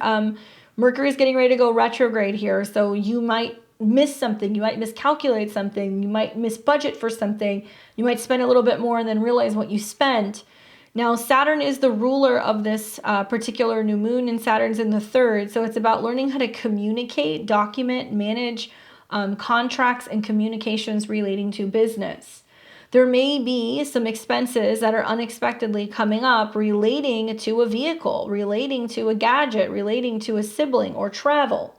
Mercury is getting ready to go retrograde here, so you might miss something, you might miscalculate something, you might misbudget for something, you might spend a little bit more and then realize what you spent. Now, Saturn is the ruler of this particular new moon, and Saturn's in the third, so it's about learning how to communicate, document, manage contracts and communications relating to business. There may be some expenses that are unexpectedly coming up relating to a vehicle, relating to a gadget, relating to a sibling or travel.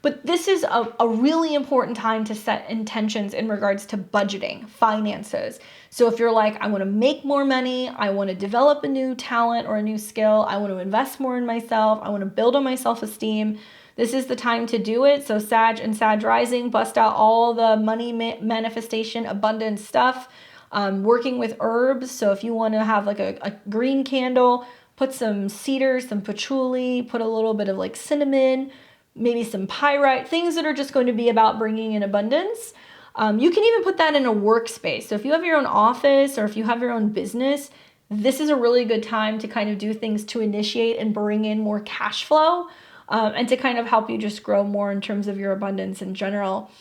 But this is a really important time to set intentions in regards to budgeting, finances. So if you're like, I want to make more money, I want to develop a new talent or a new skill, I want to invest more in myself, I want to build on my self-esteem, this is the time to do it. So Sag and Sag rising, bust out all the money manifestation, abundance stuff. Working with herbs. So if you want to have like a green candle, put some cedar, some patchouli, put a little bit of like cinnamon, maybe some pyrite, things that are just going to be about bringing in abundance. You can even put that in a workspace. So if you have your own office or if you have your own business, this is a really good time to kind of do things to initiate and bring in more cash flow. And to kind of help you just grow more in terms of your abundance in general.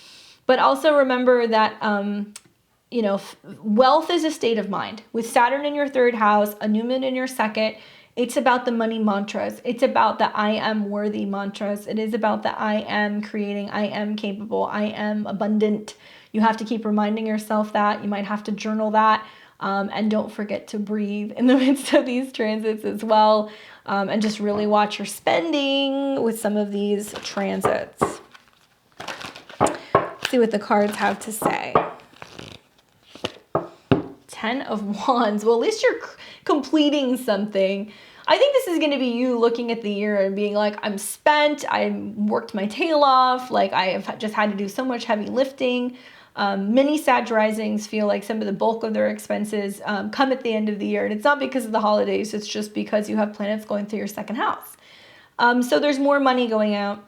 But also remember that, wealth is a state of mind. With Saturn in your third house, a new moon in your second, it's about the money mantras. It's about the I am worthy mantras. It is about the I am creating, I am capable, I am abundant. You have to keep reminding yourself that. You might have to journal that. And don't forget to breathe in the midst of these transits as well. And just really watch your spending with some of these transits. Let's see what the cards have to say. 10 of Wands. Well, at least you're completing something. I think this is going to be you looking at the year and being like, I'm spent. I worked my tail off. Like I have just had to do so much heavy lifting. Many Sag risings feel like some of the bulk of their expenses come at the end of the year. And it's not because of the holidays. It's just because you have planets going through your second house. So there's more money going out.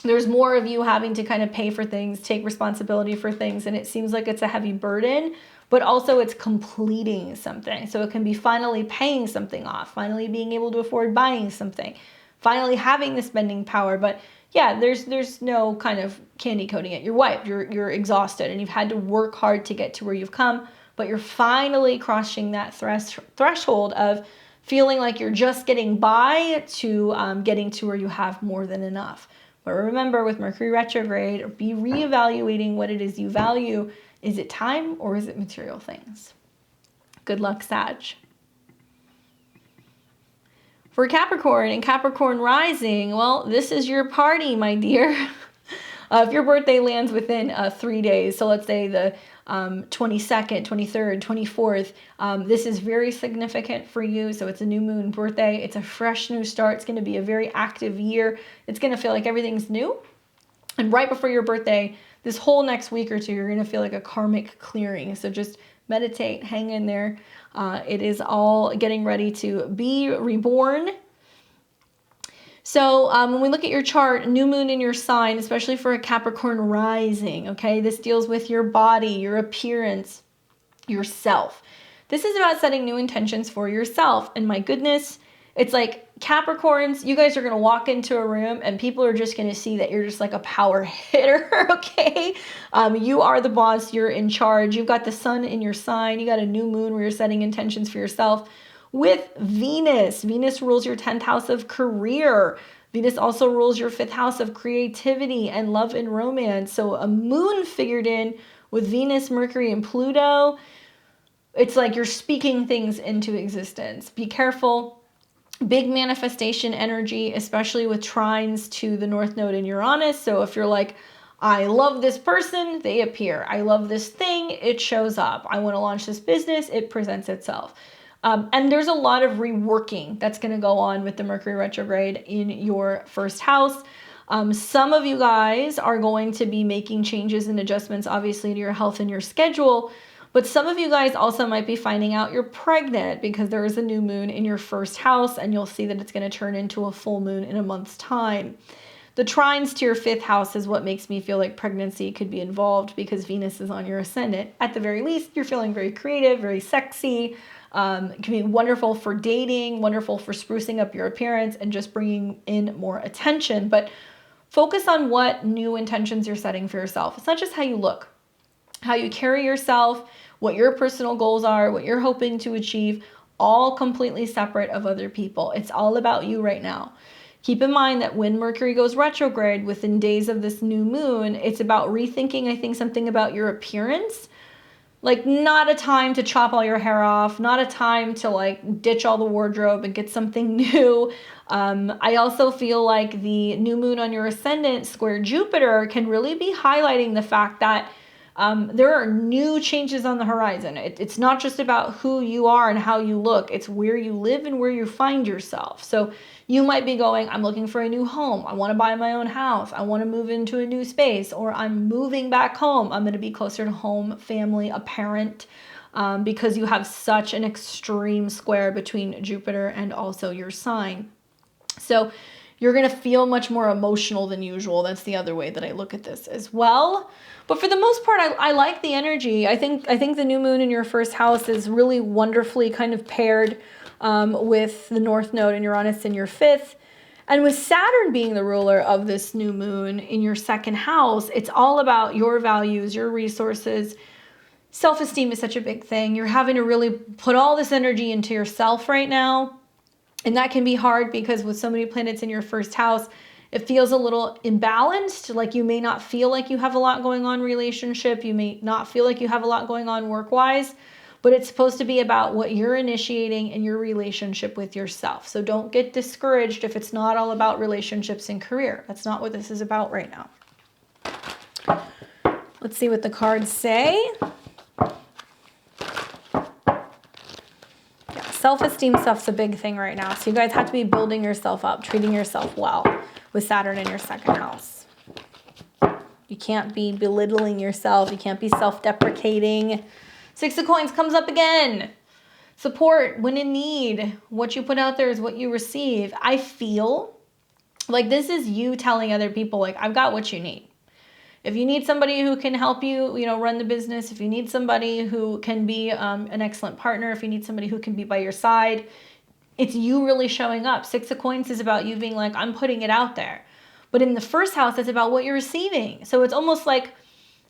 There's more of you having to kind of pay for things, take responsibility for things. And it seems like it's a heavy burden, but also it's completing something. So it can be finally paying something off, finally being able to afford buying something, finally having the spending power. But yeah, there's no kind of candy coating it. You're wiped, you're exhausted, and you've had to work hard to get to where you've come, but you're finally crossing that threshold of feeling like you're just getting by to getting to where you have more than enough. But remember, with Mercury retrograde, be reevaluating what it is you value. Is it time or is it material things? Good luck, Sag. For Capricorn and Capricorn rising, well, this is your party, my dear. If your birthday lands within 3 days, so let's say the 22nd, 23rd, 24th, this is very significant for you. So it's a new moon birthday. It's a fresh new start. It's going to be a very active year. It's going to feel like everything's new. And right before your birthday, this whole next week or two, you're going to feel like a karmic clearing. So just meditate, hang in there. It is all getting ready to be reborn. So when we look at your chart, new moon in your sign, especially for a Capricorn rising, okay, this deals with your body, your appearance, yourself. This is about setting new intentions for yourself. And my goodness, it's like Capricorns, you guys are going to walk into a room and people are just going to see that you're just like a power hitter, okay? You are the boss. You're in charge. You've got the sun in your sign. You got a new moon where you're setting intentions for yourself. With Venus, Venus rules your 10th house of career. Venus also rules your 5th house of creativity and love and romance. So a moon figured in with Venus, Mercury, and Pluto. It's like you're speaking things into existence. Be careful. Big manifestation energy, especially with trines to the North Node in Uranus. So if you're like, I love this person, they appear. I love this thing, it shows up. I want to launch this business, it presents itself. And there's a lot of reworking that's going to go on with the Mercury retrograde in your first house. Some of you guys are going to be making changes and adjustments, obviously, to your health and your schedule. But some of you guys also might be finding out you're pregnant because there is a new moon in your first house, and you'll see that it's going to turn into a full moon in a month's time. The trines to your 5th house is what makes me feel like pregnancy could be involved because Venus is on your ascendant. At the very least, you're feeling very creative, very sexy. It can be wonderful for dating, wonderful for sprucing up your appearance and just bringing in more attention. But focus on what new intentions you're setting for yourself. It's not just how you look, how you carry yourself, what your personal goals are, what you're hoping to achieve, all completely separate of other people. It's all about you right now. Keep in mind that when Mercury goes retrograde within days of this new moon, it's about rethinking, I think, something about your appearance. Like, not a time to chop all your hair off, not a time to like ditch all the wardrobe and get something new. I also feel like the new moon on your ascendant square Jupiter can really be highlighting the fact that there are new changes on the horizon. It's not just about who you are and how you look. It's where you live and where you find yourself. So you might be going, I'm looking for a new home. I want to buy my own house. I want to move into a new space, or I'm moving back home. I'm going to be closer to home, family, a parent, because you have such an extreme square between Jupiter and also your sign. So you're going to feel much more emotional than usual. That's the other way that I look at this as well. But for the most part, I like the energy. I think the new moon in your first house is really wonderfully kind of paired with the North Node and Uranus in your 5th. And with Saturn being the ruler of this new moon in your 2nd house, it's all about your values, your resources. Self-esteem is such a big thing. You're having to really put all this energy into yourself right now. And that can be hard because with so many planets in your first house, it feels a little imbalanced. Like you may not feel like you have a lot going on relationship. You may not feel like you have a lot going on work-wise, but it's supposed to be about what you're initiating in your relationship with yourself. So don't get discouraged if it's not all about relationships and career. That's not what this is about right now. Let's see what the cards say. Self-esteem stuff's a big thing right now. So you guys have to be building yourself up, treating yourself well with Saturn in your 2nd house. You can't be belittling yourself. You can't be self-deprecating. 6 of Coins comes up again. Support when in need. What you put out there is what you receive. I feel like this is you telling other people, like, I've got what you need. If you need somebody who can help you, run the business, if you need somebody who can be an excellent partner, if you need somebody who can be by your side, it's you really showing up. 6 of Coins is about you being like, I'm putting it out there. But in the first house, it's about what you're receiving. So it's almost like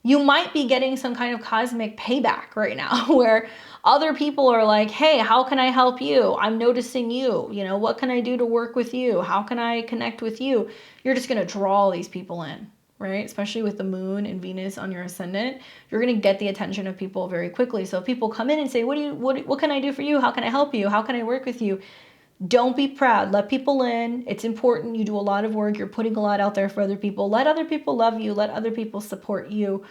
you might be getting some kind of cosmic payback right now where other people are like, hey, how can I help you? I'm noticing you. What can I do to work with you? How can I connect with you? You're just going to draw all these people in. Right? Especially with the moon and Venus on your ascendant, you're going to get the attention of people very quickly. So if people come in and say, what can I do for you? How can I help you? How can I work with you? Don't be proud. Let people in. It's important. You do a lot of work. You're putting a lot out there for other people. Let other people love you. Let other people support you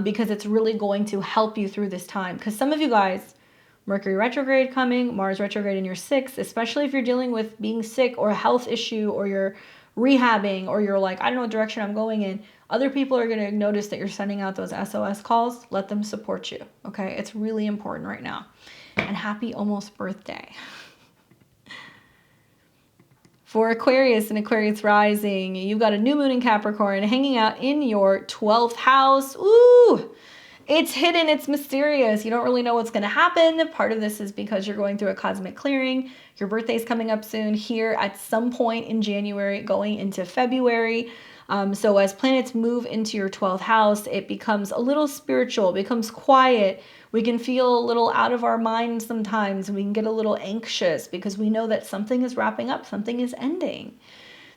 because it's really going to help you through this time. Because some of you guys, Mercury retrograde coming, Mars retrograde in your 6th, especially if you're dealing with being sick or a health issue or you're rehabbing or you're like, I don't know what direction I'm going in, other people are going to notice that you're sending out those SOS calls. Let them support you. Okay. It's really important right now. And happy almost birthday. For Aquarius and Aquarius rising, you've got a new moon in Capricorn hanging out in your 12th house. Ooh, it's hidden. It's mysterious. You don't really know what's going to happen. Part of this is because you're going through a cosmic clearing. Your birthday's coming up soon here at some point in January, going into February. So as planets move into your 12th house, it becomes a little spiritual, it becomes quiet. We can feel a little out of our minds sometimes. We can get a little anxious because we know that something is wrapping up, something is ending.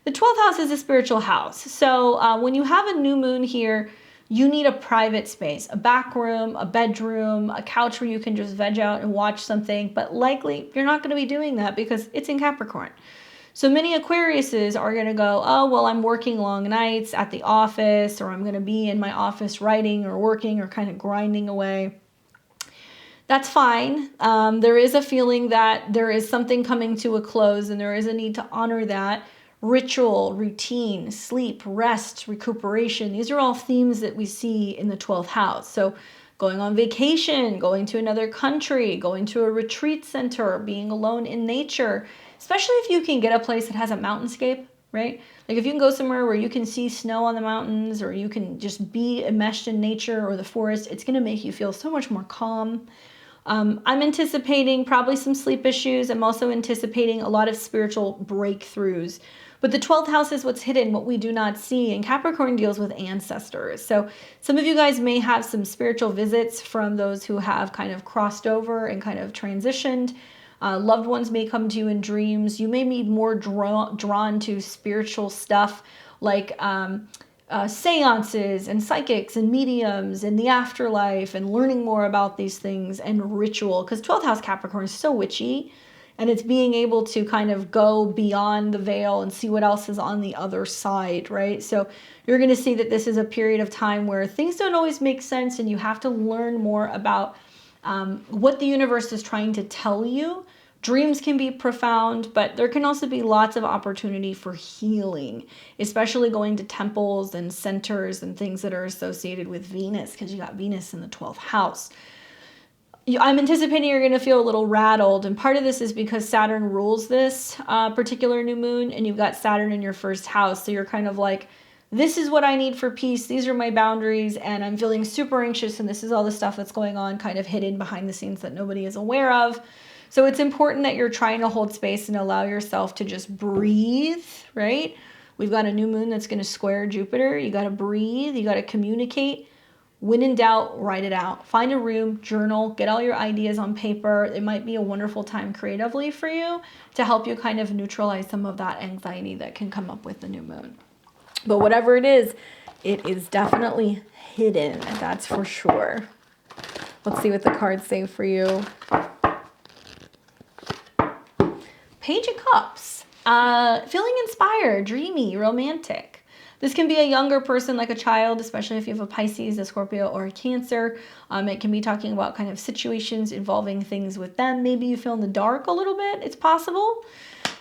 The 12th house is a spiritual house. So when you have a new moon here, you need a private space, a back room, a bedroom, a couch where you can just veg out and watch something. But likely you're not going to be doing that because it's in Capricorn. So many Aquariuses are going to go, oh, well, I'm working long nights at the office, or I'm going to be in my office writing or working or kind of grinding away. That's fine. There is a feeling that there is something coming to a close and there is a need to honor that. Ritual, routine, sleep, rest, recuperation. These are all themes that we see in the 12th house. So going on vacation, going to another country, going to a retreat center, being alone in nature, especially if you can get a place that has a mountainscape, right? Like if you can go somewhere where you can see snow on the mountains, or you can just be enmeshed in nature or the forest, it's going to make you feel so much more calm. I'm anticipating probably some sleep issues. I'm also anticipating a lot of spiritual breakthroughs. But the 12th house is what's hidden, what we do not see. And Capricorn deals with ancestors. So some of you guys may have some spiritual visits from those who have kind of crossed over and kind of transitioned. Loved ones may come to you in dreams. You may be more drawn to spiritual stuff like seances and psychics and mediums and the afterlife and learning more about these things and ritual. Because 12th house Capricorn is so witchy. And it's being able to kind of go beyond the veil and see what else is on the other side, right? So you're going to see that this is a period of time where things don't always make sense, and you have to learn more about what the universe is trying to tell you. Dreams can be profound, but there can also be lots of opportunity for healing, especially going to temples and centers and things that are associated with Venus, because you got Venus in the 12th house. I'm anticipating you're going to feel a little rattled, and part of this is because Saturn rules this particular new moon, and you've got Saturn in your first house, so you're kind of like, this is what I need for peace, these are my boundaries, and I'm feeling super anxious, and this is all the stuff that's going on kind of hidden behind the scenes that nobody is aware of. So it's important that you're trying to hold space and allow yourself to just breathe, right? We've got a new moon that's going to square Jupiter. You got to breathe, you got to communicate. When in doubt, write it out. Find a room, journal, get all your ideas on paper. It might be a wonderful time creatively for you to help you kind of neutralize some of that anxiety that can come up with the new moon. But whatever it is definitely hidden, that's for sure. Let's see what the cards say for you. Page of Cups. Feeling inspired, dreamy, romantic. This can be a younger person, like a child, especially if you have a Pisces, a Scorpio, or a Cancer. It can be talking about kind of situations involving things with them. Maybe you feel in the dark a little bit. It's possible.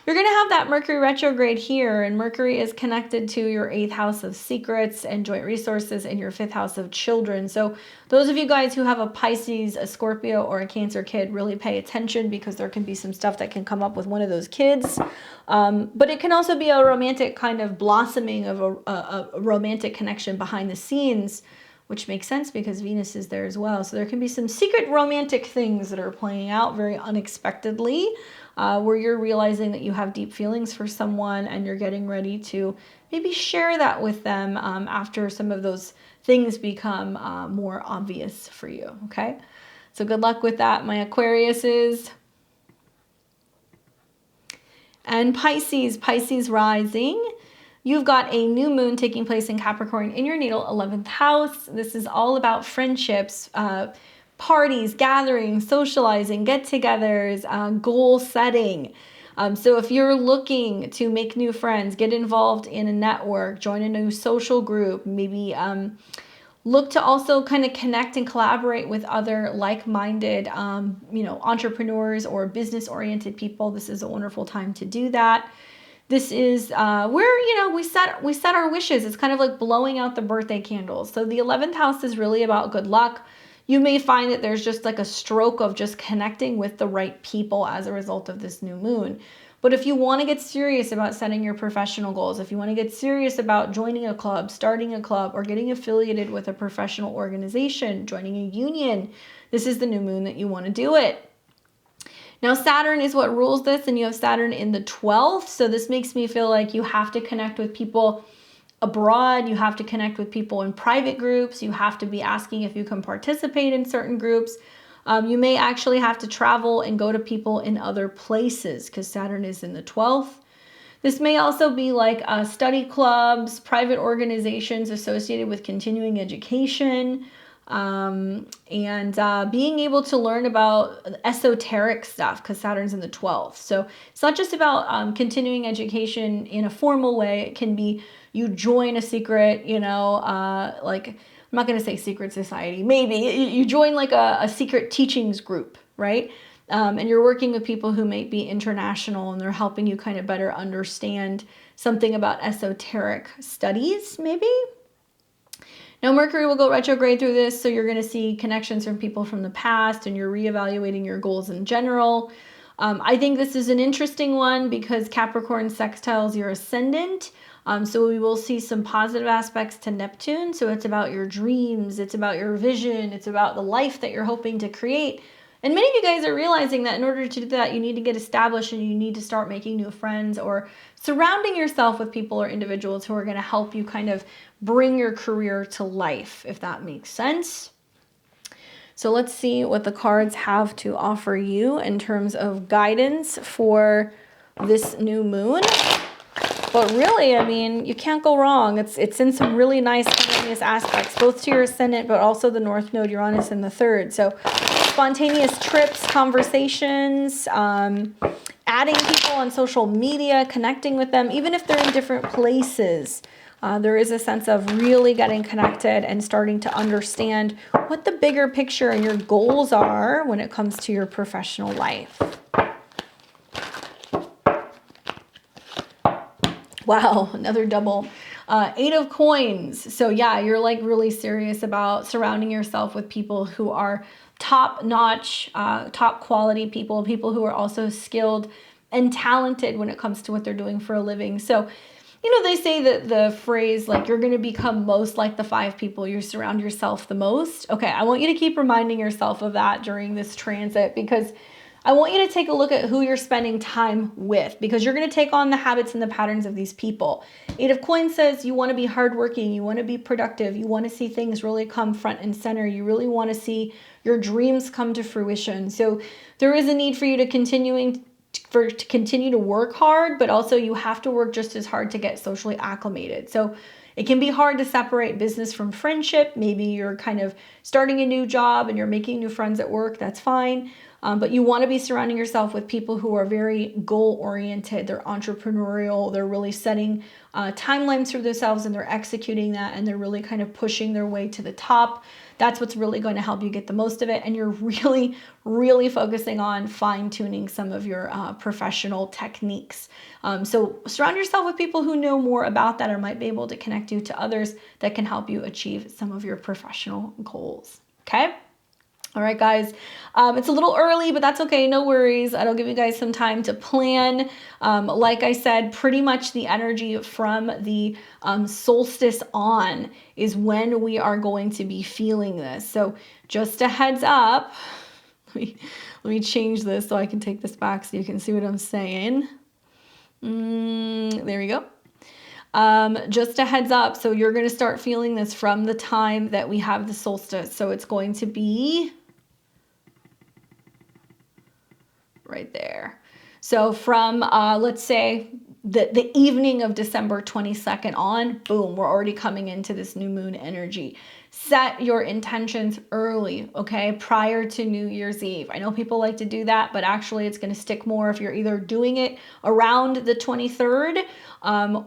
You're going to have that Mercury retrograde here, and Mercury is connected to your 8th house of secrets and joint resources and your 5th house of children. So those of you guys who have a Pisces, a Scorpio, or a Cancer kid, really pay attention, because there can be some stuff that can come up with one of those kids. But it can also be a romantic kind of blossoming of a romantic connection behind the scenes, which makes sense because Venus is there as well. So there can be some secret romantic things that are playing out very unexpectedly, where you're realizing that you have deep feelings for someone, and you're getting ready to maybe share that with them after some of those things become more obvious for you, okay? So good luck with that, my Aquariuses. And Pisces rising. You've got a new moon taking place in Capricorn in your natal 11th house. This is all about friendships, parties, gatherings, socializing, get-togethers, goal setting. So if you're looking to make new friends, get involved in a network, join a new social group, maybe look to also kind of connect and collaborate with other like-minded, entrepreneurs or business-oriented people. This is a wonderful time to do that. This is where, we set our wishes. It's kind of like blowing out the birthday candles. So the 11th house is really about good luck. You may find that there's just like a stroke of just connecting with the right people as a result of this new moon. But if you want to get serious about setting your professional goals, if you want to get serious about joining a club, starting a club, or getting affiliated with a professional organization, joining a union, this is the new moon that you want to do it. Now, Saturn is what rules this, and you have Saturn in the 12th. So this makes me feel like you have to connect with people abroad. You have to connect with people in private groups. You have to be asking if you can participate in certain groups. You may actually have to travel and go to people in other places because Saturn is in the 12th. This may also be like study clubs, private organizations associated with continuing education, and being able to learn about esoteric stuff because Saturn's in the 12th. So it's not just about continuing education in a formal way. It can be you join a secret, I'm not going to say secret society. Maybe you join like a secret teachings group, right? And you're working with people who may be international, and they're helping you kind of better understand something about esoteric studies, maybe. Now, Mercury will go retrograde through this, so you're going to see connections from people from the past, and you're reevaluating your goals in general. I think this is an interesting one because Capricorn sextiles your ascendant. So we will see some positive aspects to Neptune. So it's about your dreams, it's about your vision, it's about the life that you're hoping to create. And many of you guys are realizing that in order to do that, you need to get established and you need to start making new friends or surrounding yourself with people or individuals who are going to help you kind of bring your career to life, if that makes sense. So let's see what the cards have to offer you in terms of guidance for this new moon. But really, I mean, you can't go wrong. It's in some really nice harmonious aspects, both to your ascendant, but also the North Node, Uranus in the third. So spontaneous trips, conversations, adding people on social media, connecting with them, even if they're in different places. There is a sense of really getting connected and starting to understand what the bigger picture and your goals are when it comes to your professional life. Wow, another double. 8 of coins. So yeah, you're like really serious about surrounding yourself with people who are top-notch, top quality people, people who are also skilled and talented when it comes to what they're doing for a living. So, you know, they say that the phrase, like, you're going to become most like the 5 people you surround yourself the most. Okay, I want you to keep reminding yourself of that during this transit, because I want you to take a look at who you're spending time with, because you're going to take on the habits and the patterns of these people. 8 of coins says you want to be hardworking, you want to be productive, you want to see things really come front and center, you really want to see your dreams come to fruition. So there is a need for you to continue to work hard, but also you have to work just as hard to get socially acclimated. So it can be hard to separate business from friendship. Maybe you're kind of starting a new job and you're making new friends at work. That's fine. But you want to be surrounding yourself with people who are very goal-oriented. They're entrepreneurial. They're really setting timelines for themselves, and they're executing that, and they're really kind of pushing their way to the top. That's what's really going to help you get the most of it. And you're really, really focusing on fine-tuning some of your professional techniques. So surround yourself with people who know more about that or might be able to connect you to others that can help you achieve some of your professional goals. Okay? All right, guys, it's a little early, but that's okay. No worries. That'll give you guys some time to plan. Like I said, pretty much the energy from the solstice on is when we are going to be feeling this. So just a heads up, let me change this so I can take this back so you can see what I'm saying. There we go. Just a heads up. So you're going to start feeling this from the time that we have the solstice. So it's going to be right there. So from, let's say, the evening of December 22nd on, boom, we're already coming into this new moon energy. Set your intentions early, okay, prior to New Year's Eve. I know people like to do that, but actually it's going to stick more if you're either doing it around the 23rd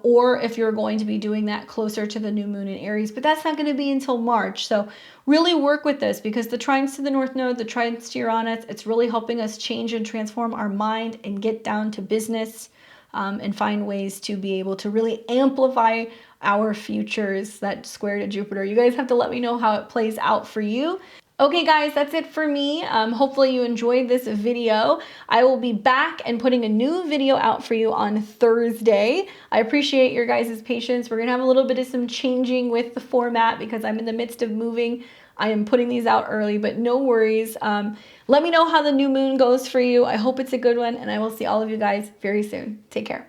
or if you're going to be doing that closer to the new moon in Aries, but that's not going to be until March. So really work with this, because the trines to the North Node, the trines to Uranus, it's really helping us change and transform our mind and get down to business and find ways to be able to really amplify our futures. That square to Jupiter. You guys have to let me know how it plays out for you. Okay, guys, that's it for me. Hopefully you enjoyed this video. I will be back and putting a new video out for you on Thursday. I appreciate your guys' patience. We're going to have a little bit of some changing with the format because I'm in the midst of moving. I am putting these out early, but no worries. Let me know how the new moon goes for you. I hope it's a good one, and I will see all of you guys very soon. Take care.